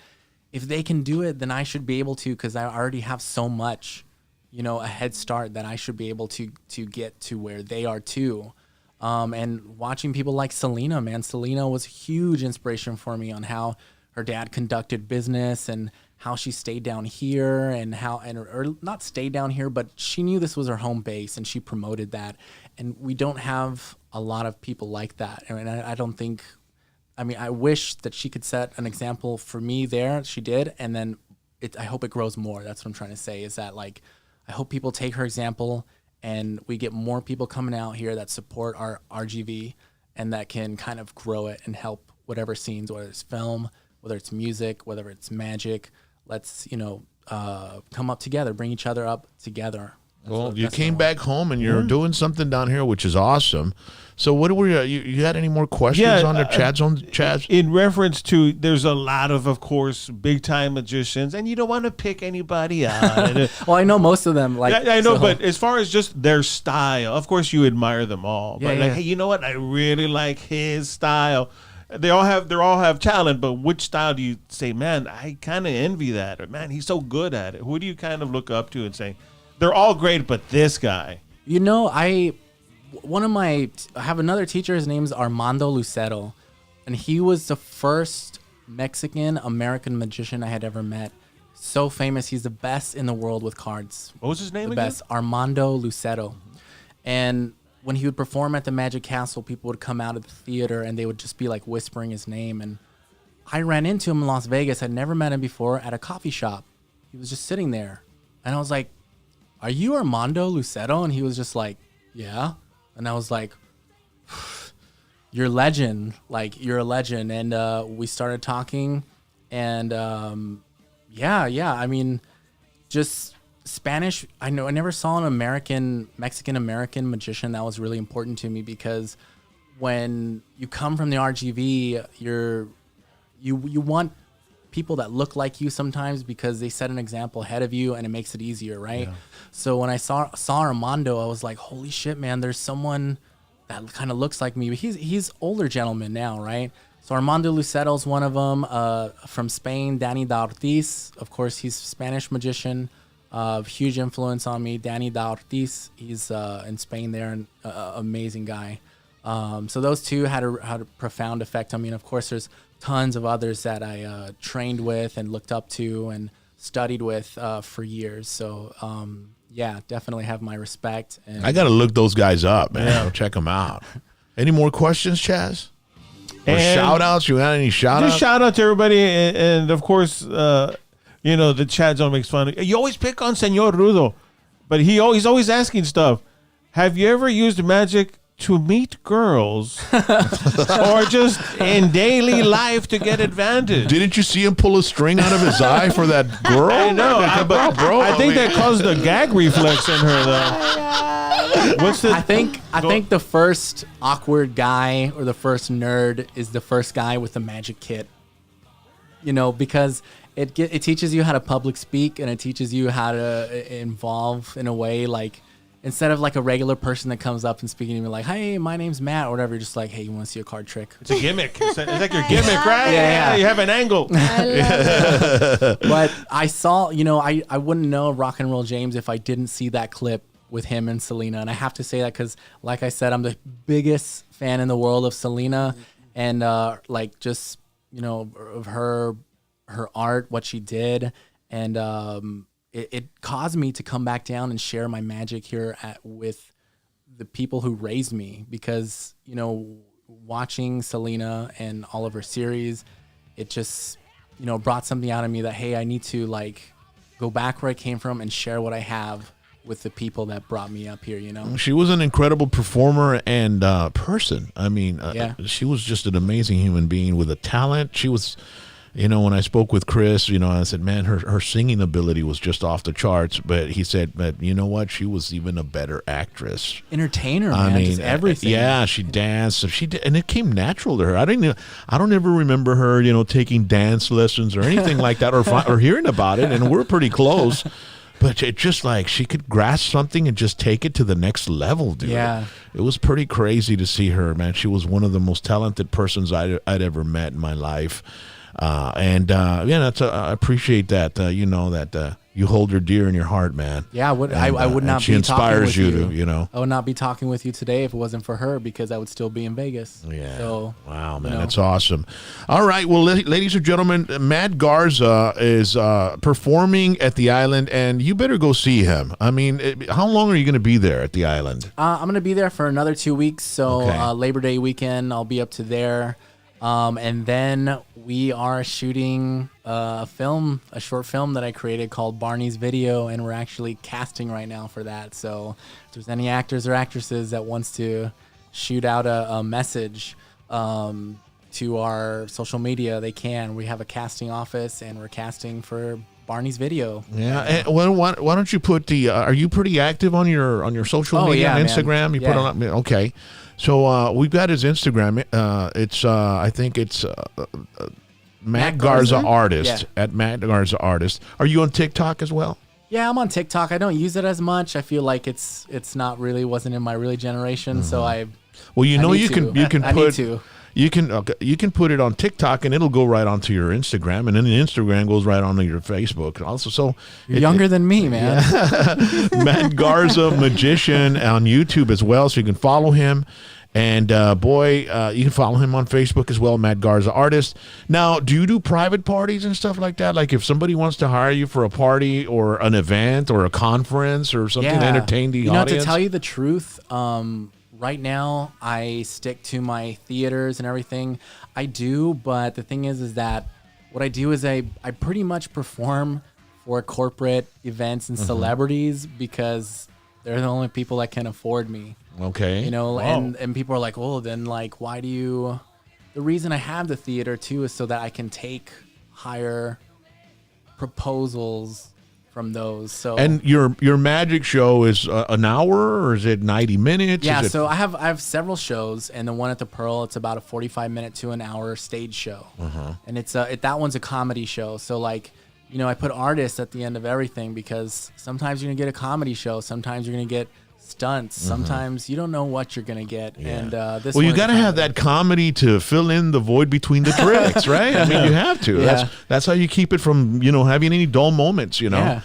if they can do it, then I should be able to, because I already have so much, you know, a head start, that I should be able to get to where they are too. And watching people like Selena, man, Selena was a huge inspiration for me on how her dad conducted business and how she stayed down here, and or not stayed down here, but she knew this was her home base and she promoted that. And we don't have a lot of people like that. I mean, I don't think, I mean, I wish that she could set an example for me there. She did. And then I hope it grows more. That's what I'm trying to say, is that like, I hope people take her example and we get more people coming out here that support our RGV and that can kind of grow it and help whatever scenes, whether it's film, whether it's music, whether it's magic. Let's, come up together, bring each other up together. Well, you came back home and you're doing something down here, which is awesome. So what were you had any more questions on there, Chaz? In reference to, there's a lot of course, big time magicians, and you don't want to pick anybody out. Well, I know most of them. I know, but as far as just their style, of course you admire them all. But Yeah. hey, you know what? I really like his style. They all have talent, but which style do you say, man, I kind of envy that, or man, he's so good at it? Who do you kind of look up to and say, they're all great, but this guy? I have another teacher. His name's Armando Lucero, and he was the first Mexican American magician I had ever met. So famous. He's the best in the world with cards. What was his name The again? best, Armando Lucero. And when he would perform at the Magic Castle, people would come out of the theater and they would just be like whispering his name. And I ran into him in Las Vegas. I'd never met him before at a coffee shop. He was just sitting there. And I was like, "Are you Armando Lucero?" And he was just like, "Yeah." And I was like, "You're a legend. Like, you're a legend." And we started talking. And I mean, just Spanish. I never saw an Mexican American magician. That was really important to me, because when you come from the RGV, you want people that look like you sometimes, because they set an example ahead of you and it makes it easier, right? Yeah. So when I saw Armando, I was like, holy shit, man, there's someone that kind of looks like me. But he's older gentleman now, right? So Armando Lucero's one of them. From Spain, Danny Da Ortiz. Of course, he's a Spanish magician. Huge influence on me. Danny Da Ortiz. He's in Spain there, and amazing guy. So those two had a profound effect on me. And of course, there's tons of others that I trained with and looked up to and studied with for years. So definitely have my respect. And I got to look those guys up, man. Yeah. Check them out. Any more questions, Chaz? Or shout outs? You got any shout outs? Just shout out to everybody, and of course, the chat zone makes fun. You always pick on Senor Rudo, but he's always asking stuff. Have you ever used magic to meet girls or just in daily life to get advantage? Didn't you see him pull a string out of his eye for that girl? I know, I think that caused a gag reflex in her, though. I think the first awkward guy or the first nerd is the first guy with the magic kit. Because it teaches you how to public speak, and it teaches you how to involve in a way, like, instead of like a regular person that comes up and speaking to me like, "Hey, my name's Matt," or whatever, you're just like, "Hey, you want to see a card trick?" It's a gimmick. It's like your gimmick, right? Yeah. You have an angle. But I saw, I wouldn't know RocknrollJames if I didn't see that clip with him and Selena. And I have to say that because, like I said, I'm the biggest fan in the world of Selena, and just of her art, what she did, and it caused me to come back down and share my magic here with the people who raised me, because watching Selena and all of her series, it just brought something out of me that, hey, I need to go back where I came from and share what I have with the people that brought me up here. She was an incredible performer and person. I mean, she was just an amazing human being with a talent. She was, when I spoke with Chris, I said, man, her singing ability was just off the charts. But he said, but you know what? She was even a better actress. Entertainer, man. I mean, just everything. Yeah, she danced. She did, and it came natural to her. I don't ever remember her, taking dance lessons or anything like that, or hearing about it. And we're pretty close. But it just she could grasp something and just take it to the next level, dude. Yeah. It was pretty crazy to see her, man. She was one of the most talented persons I'd ever met in my life. I appreciate that, that you hold her dear in your heart, man. Yeah, I would not she be inspires talking with you to, I would not be talking with you today if it wasn't for her, because I would still be in Vegas. Yeah. So, wow, man, that's awesome. All right, well, ladies and gentlemen, Matt Garza is performing at the Island, and you better go see him. I mean, how long are you going to be there at the Island? I'm going to be there for another 2 weeks. So Okay. Labor Day weekend, I'll be up to there. And then we are shooting a short film that I created called Barney's Video, and we're actually casting right now for that. So if there's any actors or actresses that wants to shoot out a message to our social media, they can. We have a casting office, and we're casting for Barney's video. Yeah. And why don't you put the? Are you pretty active on your social media on Instagram? Man. You put on okay. So we've got his Instagram. It's I think it's Matt Garza Artist at Matt Garza Artist. Are you on TikTok as well? Yeah, I'm on TikTok. I don't use it as much. I feel like it's not really wasn't in my really generation. So I. Well, you can put it on TikTok and it'll go right onto your Instagram, and then the Instagram goes right onto your Facebook also. So you're younger than me, man. Yeah. Matt Garza Magician on YouTube as well, so you can follow him. And you can follow him on Facebook as well, Matt Garza Artist. Now, do you do private parties and stuff like that? Like if somebody wants to hire you for a party or an event or a conference or something to entertain the audience? To tell you the truth, right now I stick to my theaters and everything. I do, but the thing is that what I do is I pretty much perform for corporate events and celebrities because they're the only people that can afford me. Okay. And people are like, oh, then like, why do you? The reason I have the theater too is so that I can take higher proposals from those. So and your magic show is an hour or is it 90 minutes? Yeah, so I have several shows, and the one at the Pearl, it's about a 45-minute to an hour stage show, and it's that one's a comedy show. So like, I put artists at the end of everything because sometimes you're gonna get a comedy show, sometimes you're gonna get stunts, sometimes you don't know what you're gonna get. And this you got to have that comedy to fill in the void between the tricks, right? I mean, you have to. Yeah. That's how you keep it from having any dull moments, Yeah.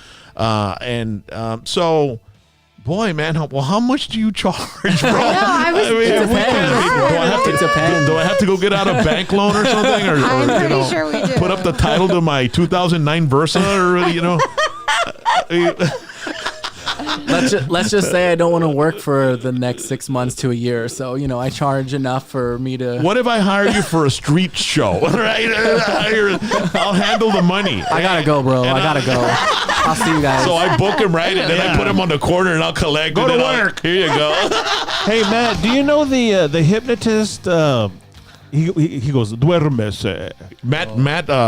So boy, man, how much do you charge, bro? Do I have to go get out a bank loan or something, or I'm pretty sure we do. put up the title to my 2009 Versa, or Let's just say I don't want to work for the next 6 months to a year. So, I charge enough for me to. What if I hire you for a street show? Right? I'll handle the money. I gotta go, bro. I gotta go. I'll see you guys. So I book him, right? And then I put him on the corner and I'll collect. Go to work. Here you go. Hey, Matt, do you know the hypnotist? He goes, duérmese. Matt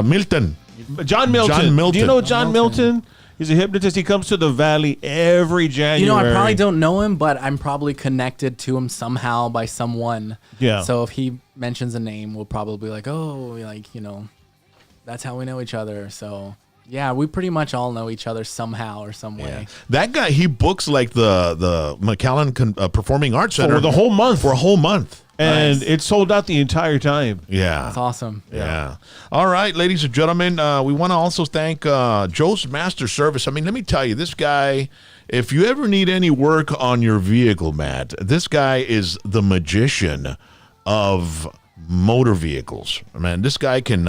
Milton. John Milton. Do you know John Milton? He's a hypnotist. He comes to the Valley every January. I probably don't know him, but I'm probably connected to him somehow by someone. Yeah. So if he mentions a name, we'll probably be like, oh, that's how we know each other. So yeah, we pretty much all know each other somehow or some way. That guy, he books like the McAllen Performing Arts Center for the whole month. For a whole month. And it's sold out the entire time. Yeah. That's awesome. Yeah. All right, ladies and gentlemen, we want to also thank Joe's Master Service. I mean, let me tell you, this guy, if you ever need any work on your vehicle, Matt, this guy is the magician of motor vehicles. Man, this guy can,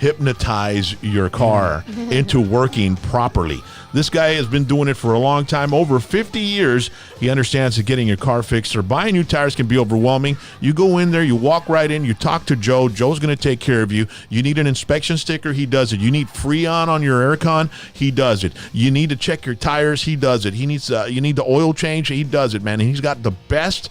hypnotize your car into working properly. This guy has been doing it for a long time, over 50 years. He understands that getting your car fixed or buying new tires can be overwhelming. You go in there, you walk right in, you talk to Joe. Joe's going to take care of you. You need an inspection sticker, he does it. You need Freon on your aircon, he does it. You need to check your tires, he does it. You need the oil change, he does it, man. And he's got the best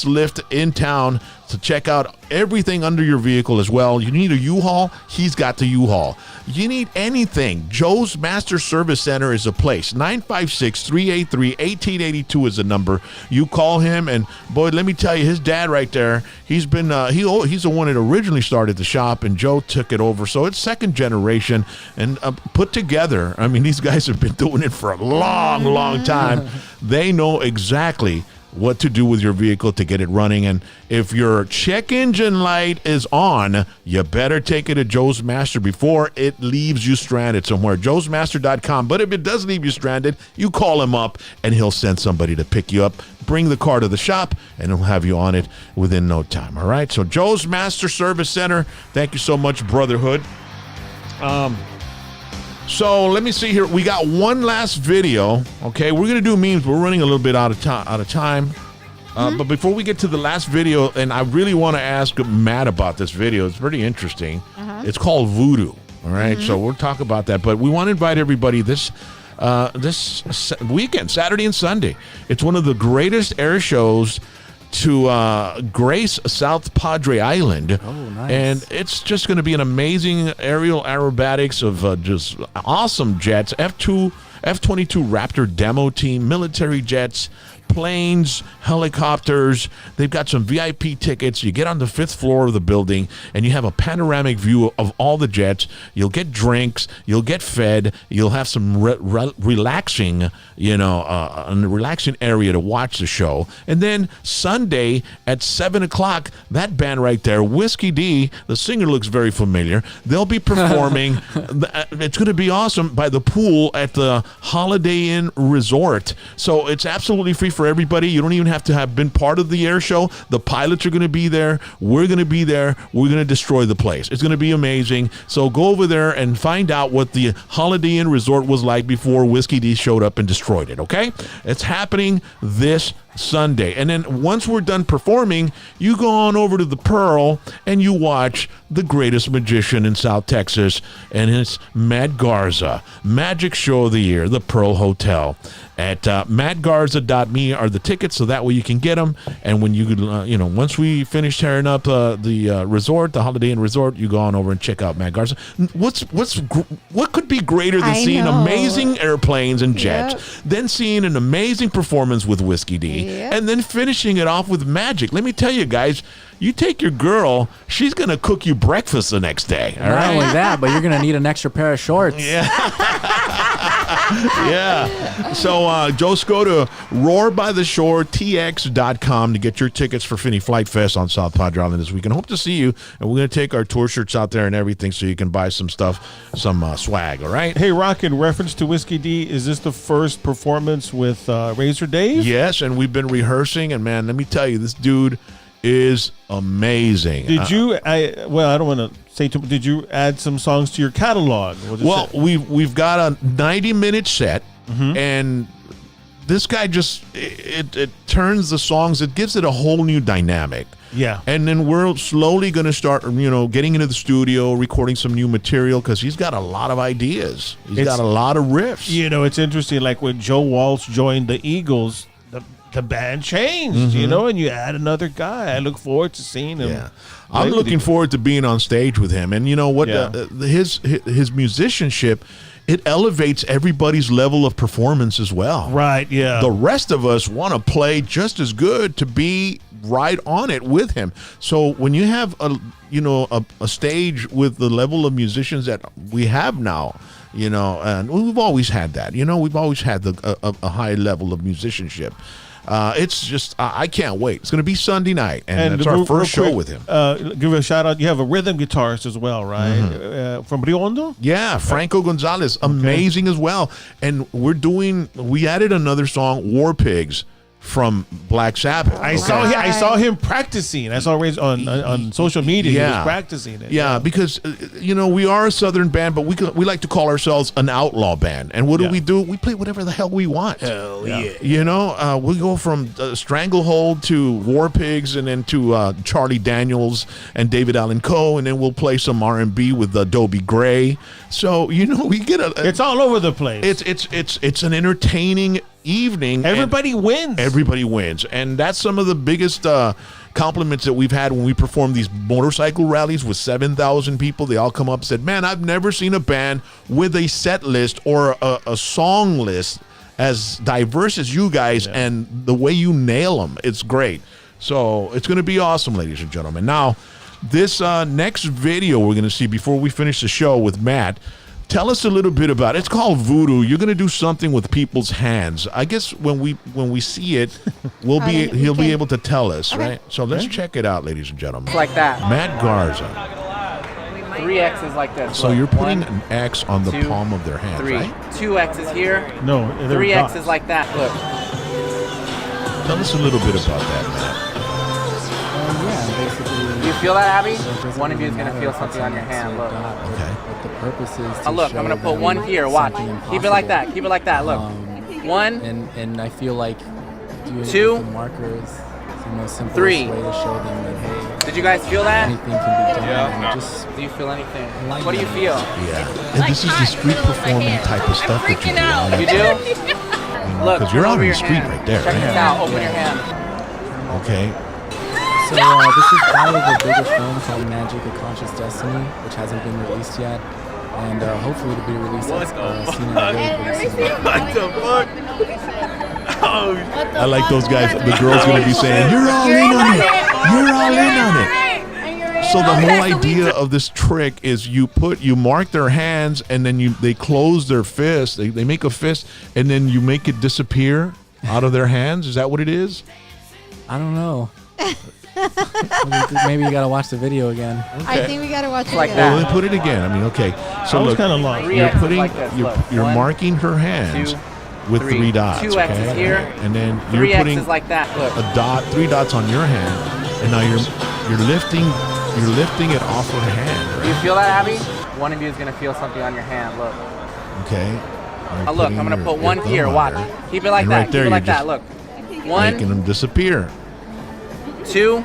lift in town to check out everything under your vehicle as well. You need a U-Haul, he's got the U-Haul. You need anything, Joe's Master Service Center is a place. 956-383-1882 is the number. You call him, and boy, let me tell you, his dad right there, he's been he's the one that originally started the shop, and Joe took it over. So it's second generation and put together. I mean, these guys have been doing it for a long time. They know exactly what to do with your vehicle to get it running. And if your check engine light is on, you better take it to Joe's Master before it leaves you stranded somewhere. joesmaster.com. But if it does leave you stranded, you call him up and he'll send somebody to pick you up, bring the car to the shop, and he'll have you on it within no time. All right, so Joe's Master Service Center, thank you so much, Brotherhood. So let me see here. We got one last video. Okay, we're gonna do memes. We're running a little bit out of time. But before we get to the last video, and I really want to ask Matt about this video. It's pretty interesting. It's called Voodoo. All right, so we'll talk about that. But we want to invite everybody this weekend, Saturday and Sunday. It's one of the greatest air shows to grace South Padre Island. Oh, nice. And it's just going to be an amazing aerial aerobatics of just awesome jets, F-22 Raptor demo team, military jets, planes, helicopters. They've got some VIP tickets. You get on the 5th floor of the building and you have a panoramic view of all the jets. You'll get drinks. You'll get fed. You'll have some relaxing, a relaxing area to watch the show. And then Sunday at 7 o'clock, that band right there, Whiskey D, the singer looks very familiar. They'll be performing. It's going to be awesome by the pool at the Holiday Inn Resort. So it's absolutely free for everybody. You don't even have to have been part of the air show. The pilots are going to be there. We're going to be there. We're going to destroy the place. It's going to be amazing. So go over there and find out what the Holiday Inn Resort was like before Whiskey D showed up and destroyed it, okay? It's happening this Sunday. And then once we're done performing, you go on over to the Pearl and you watch the greatest magician in South Texas, and it's Matt Garza. Magic Show of the Year, the Pearl Hotel. At mattgarza.me are the tickets, so that way you can get them. And when once we finish tearing up the resort, the Holiday Inn Resort, you go on over and check out Matt Garza. What could be greater than seeing amazing airplanes and jets, then seeing an amazing performance with Whiskey D, and then finishing it off with magic? Let me tell you guys, you take your girl, she's going to cook you breakfast the next day. All Not right? only that, but you're going to need an extra pair of shorts. Yeah. Yeah. So just go to roarbytheshoretx.com to get your tickets for Finney Flight Fest on South Padre Island this weekend. Hope to see you. And we're going to take our tour shirts out there and everything so you can buy some stuff, some swag, all right? Hey, Rock, in reference to Whiskey D, is this the first performance with Razor Dave? Yes, and we've been rehearsing. And, man, let me tell you, this dude is amazing. Did you? I don't want to say too much. Did you add some songs to your catalog? Well, we've got a 90-minute set, and this guy just it turns the songs. It gives it a whole new dynamic. Yeah. And then we're slowly going to start, getting into the studio, recording some new material because he's got a lot of ideas. He's got a lot of riffs. It's interesting. Like when Joe Walsh joined the Eagles, the band changed, and you add another guy. I look forward to seeing him. Yeah. I'm looking forward to being on stage with him. And you know what? His musicianship, it elevates everybody's level of performance as well. Right, yeah. The rest of us want to play just as good to be right on it with him. So when you have a stage with the level of musicians that we have now, and we've always had that. We've always had a high level of musicianship. It's just, I can't wait. It's going to be Sunday night, and it's our first show with him. Give a shout out. You have a rhythm guitarist as well, right? From Rio Hondo? Yeah, Franco Gonzalez, amazing as well. And we added another song, War Pigs, from Black Sabbath. I saw him practicing. I saw Ray on social media. He was practicing it. Yeah, because we are a Southern band, but we like to call ourselves an outlaw band. And what do? We play whatever the hell we want. Hell yeah. We go from Stranglehold to War Pigs, and then to Charlie Daniels and David Allan Coe, and then we'll play some R&B with Dobie Gray. So we get it's all over the place. It's an entertaining evening. Everybody wins. Everybody wins. And that's some of the biggest compliments that we've had when we perform these motorcycle rallies with 7,000 people. They all come up and said, man, I've never seen a band with a set list or a song list as diverse as you guys, and the way you nail them. It's great. So it's going to be awesome, ladies and gentlemen. Now, this next video we're going to see before we finish the show with Matt, tell us a little bit about it. It's called Voodoo. You're going to do something with people's hands. I guess when we see it, he'll be able to tell us, right? So let's check it out, ladies and gentlemen. Like that. Matt Garza. 3 X's like this. So Look, you're putting 1, an X on the 2, palm of their hand, 3. right? 2 X's here. No, 3 X's like that. Look. Tell us a little bit about that, Matt. Do you feel that, Abby? One of you is going to feel something on your hand. Look. Okay. But the purpose is to Oh, look, I'm going to put 1 here. Watch. Keep it like that. Keep it like that. Look. 1. And I feel like doing 2. the markers, simplest 3. way to show them that, hey, Did you guys feel that? anything can be done. Yeah. Just Do you feel anything? What do you feel? Yeah. And this is the street performing type of stuff that you do. You do? Look, Because you're turn out over in your the street hand. right there, Check right? this out. Open your hand. Okay. So this is part of a bigger film called Magic: A Conscious Destiny, which hasn't been released yet, and hopefully it'll be released at Cinema pretty soon. What the fuck? Oh, I like those guys. The girl's going to be saying, "You're all in on it. You're all in on it." So the whole idea of this trick is you mark their hands, and then they close their fist. They make a fist, and then you make it disappear out of their hands. Is that what it is? I don't know. Maybe you gotta watch the video again. I think we gotta watch it Like again. Well, then put it again. I mean, okay. So I was look, kind of lost. Three you're X's putting like this, look. you're One, marking her hands two, with three. 3 dots. Two X's okay? here, and then Three you're putting X's like that. Look. a dot, 3 dots on your hand, and now you're lifting it off her hand. Do you Right? feel that, Abby? One of you is gonna feel something on your hand. Look. Okay. Oh, look. I'm gonna put one here. Watch. Keep it like And that. right there, Keep it like you're that. Look. One, making them disappear. 2,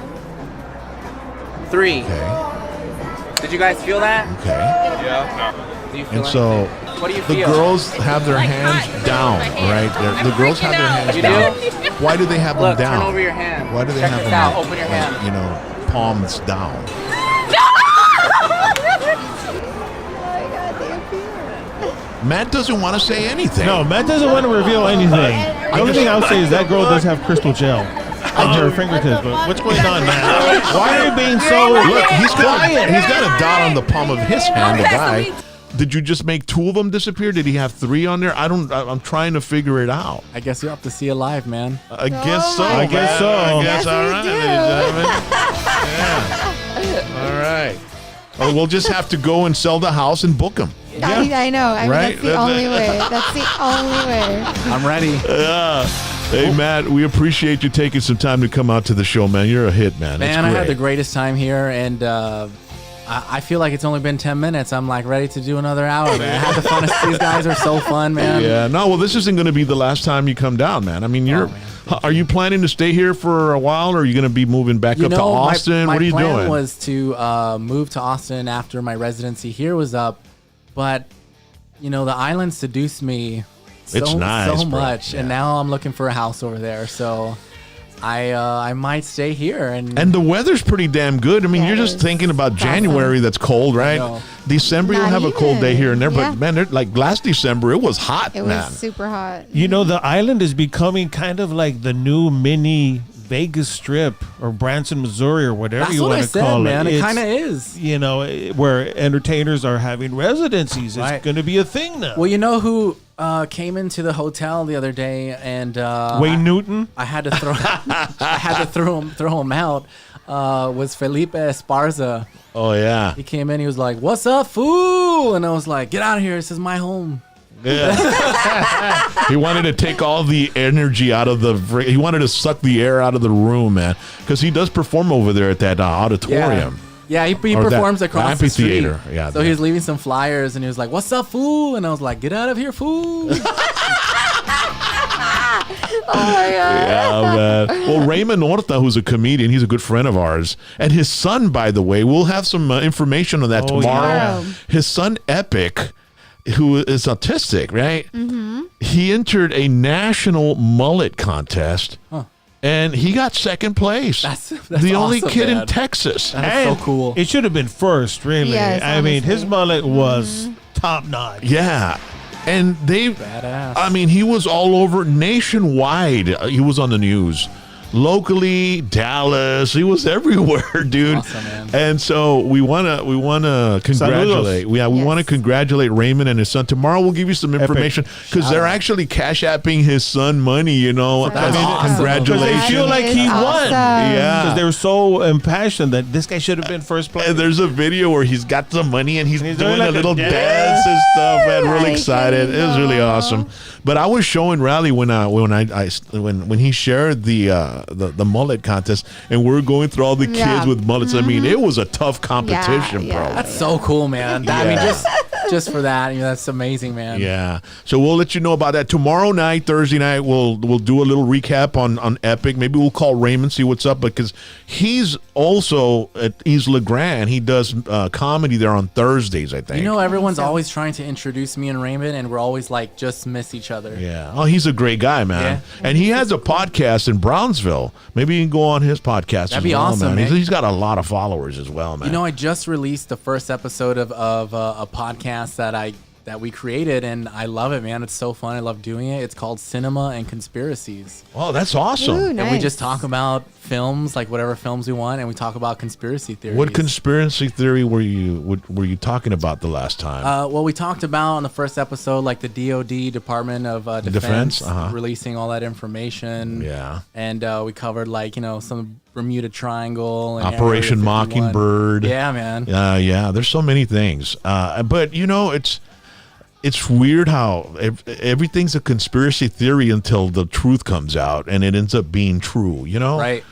3. Okay. Did you guys feel that? Okay. Do you feel And so anything? What do you the feel? girls have their hands down, right? The girls have their hands You down. do? Why do they have Look, them down? turn over your hand. Why do they Check have this them out. Open your hand. You know, palms down. Matt doesn't want to say anything. No, Matt doesn't want to reveal anything. The only thing I'll say is that girl does have crystal gel on her fingertips. But what's going on, Matt? Why are you being so Look, he's quiet? got a dot on the palm of his hand, the guy. Did you just make 2 of them disappear? Did he have 3 on there? I'm trying to figure it out. I guess you have to see it live, man. I guess so. my I guess man. so. I guess Yes, all we right, do. ladies and gentlemen. Yeah. All right. Well, we'll just have to go and sell the house and book them. I know. I mean, Right? that's the only way. That's the only way. I'm ready. Hey, Matt, we appreciate you taking some time to come out to the show, man. You're a hit, man. Man, That's I had the great. greatest time here, and I feel like it's only been 10 minutes. I'm like ready to do another hour, man. I had the funnest. These guys are so fun, man. Yeah, no, well, this isn't going to be the last time you come down, man. I mean, are you planning to stay here for a while, or are you going to be moving back up to Austin? My What are you plan doing? was to move to Austin after my residency here was up, but you know the island seduced me It's nice, so bro. much, and Yeah. now I'm looking for a house over there. So I might stay here, and And the weather's pretty damn good. I mean, Yeah, you're it just is. thinking about It's January that's cold, right? know. December, you'll Not have a cold day even. here and there. Yeah. But, man, like last December, it was hot, It was man. super hot. You know, the island is becoming kind of like the new mini Vegas Strip or Branson, Missouri, or whatever that's you what I want to said, call man. it. It It's, kind of is. you know, where entertainers are having residencies. It's Right. going to be a thing now. Well, you know who came into the hotel the other day, and Wayne Newton. I had to throw throw him out. Was Felipe Esparza. Oh, yeah. He came in. He was like, "What's up, fool?" And I was like, "Get out of here! This is my home." Yeah. He wanted to take all the energy out of he wanted to suck the air out of the room, man. Because he does perform over there at that auditorium. Yeah, he Or that performs across the street. amphitheater. Yeah, So he was leaving some flyers, and he was like, "What's up, fool?" And I was like, "Get out of here, fool!" Yeah, man. Well, Raymond Horta, who's a comedian, he's a good friend of ours. And his son, by the way, we'll have some information on that Oh, tomorrow. yeah. His son, Epic, who is autistic, right? Mm-hmm. He entered a national mullet contest. And he got second place. That's the only awesome, kid in man. Texas. That's so cool. It should have been first, really. Yes, I mean, his honestly. mullet was top notch. Yeah. And Badass. I mean, he was all over nationwide. He was on the news. Locally, Dallas, he was everywhere, dude. Awesome, man. And so we wanna congratulate. Saludos. Yeah, we Yes. want to congratulate Raymond and his son. Tomorrow we'll give you some information because they're actually cash apping his son money. You know, That's as awesome. congratulations. Because they feel like he That is won. awesome. Yeah. Because they were so impassioned that this guy should have been first place. And there's a video where he's got some money and he's He's doing doing a like a little dance. dance and stuff. Man, really I excited. It was really know. awesome. But I was showing Riley when he shared the mullet contest, and we're going through all the kids Yeah. with mullets. I mean, it was a tough competition, Yeah, bro. yeah. That's so cool, man. I mean, just for that. That's amazing, man. Yeah. So we'll let you know about that tomorrow night, Thursday night. We'll do a little recap on Epic. Maybe we'll call Raymond, see what's up, because he's also at Isla Grande. He does comedy there on Thursdays, I think. Everyone's always trying to introduce me and Raymond, and we're always like just miss each other. Yeah. Oh, he's a great guy, man. Yeah. And he has a podcast in Brownsville. Maybe you can go on his podcast. That'd be well, awesome, man. man. He's got a lot of followers as well, man. I just released the first episode of a podcast that we created, and I love it, man. It's so fun. I love doing it. It's called Cinema and Conspiracies. Oh, that's awesome. Ooh, nice. And we just talk about films, like whatever films we want, and we talk about conspiracy theories. What conspiracy theory were you talking about the last time? Well, we talked about in the first episode, like the DoD, Department of Defense, releasing all that information. Yeah. And we covered some Bermuda Triangle. And Operation Area 51. Mockingbird. Yeah, man. Yeah, there's so many things. But, it's weird how everything's a conspiracy theory until the truth comes out and it ends up being true, Right.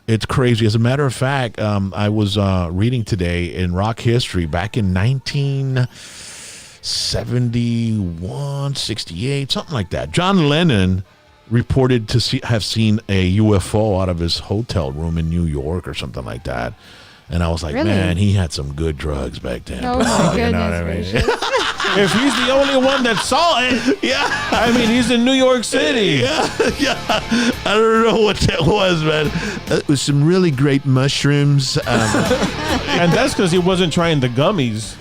It's crazy. As a matter of fact, I was reading today in rock history back in 1971, 68, something like that. John Lennon reported to have seen a UFO out of his hotel room in New York or something like that. And I was like, Really? man, he had some good drugs back then. Oh my You know goodness what I mean? gracious. If he's the only one that saw it, Yeah. I mean, he's in New York City. Yeah. I don't know what that was, man. It was some really great mushrooms. And that's because he wasn't trying the gummies.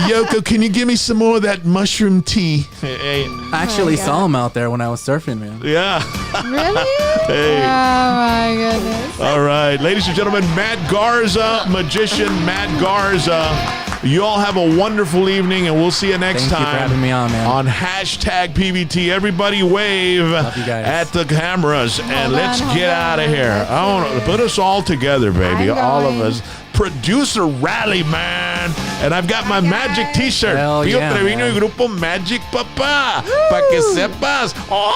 Yoko, can you give me some more of that mushroom tea? I actually saw him out there when I was surfing, man. Yeah. Really? Hey. Oh my goodness. All right. Ladies and gentlemen, Matt Garza, magician Matt Garza. You all have a wonderful evening, and we'll see you next Thank you time for having me on, man. on #PVT. Everybody wave Love you guys. at the cameras, and let's hold get on. out of here. Let's I want do to it. put us all together, baby. I'm All of going. us. Producer Rally, man. And I've got my magic t-shirt. Hell Pio yeah, Trevino man. y Grupo Magic, papá. Para que sepas. ¡Oh!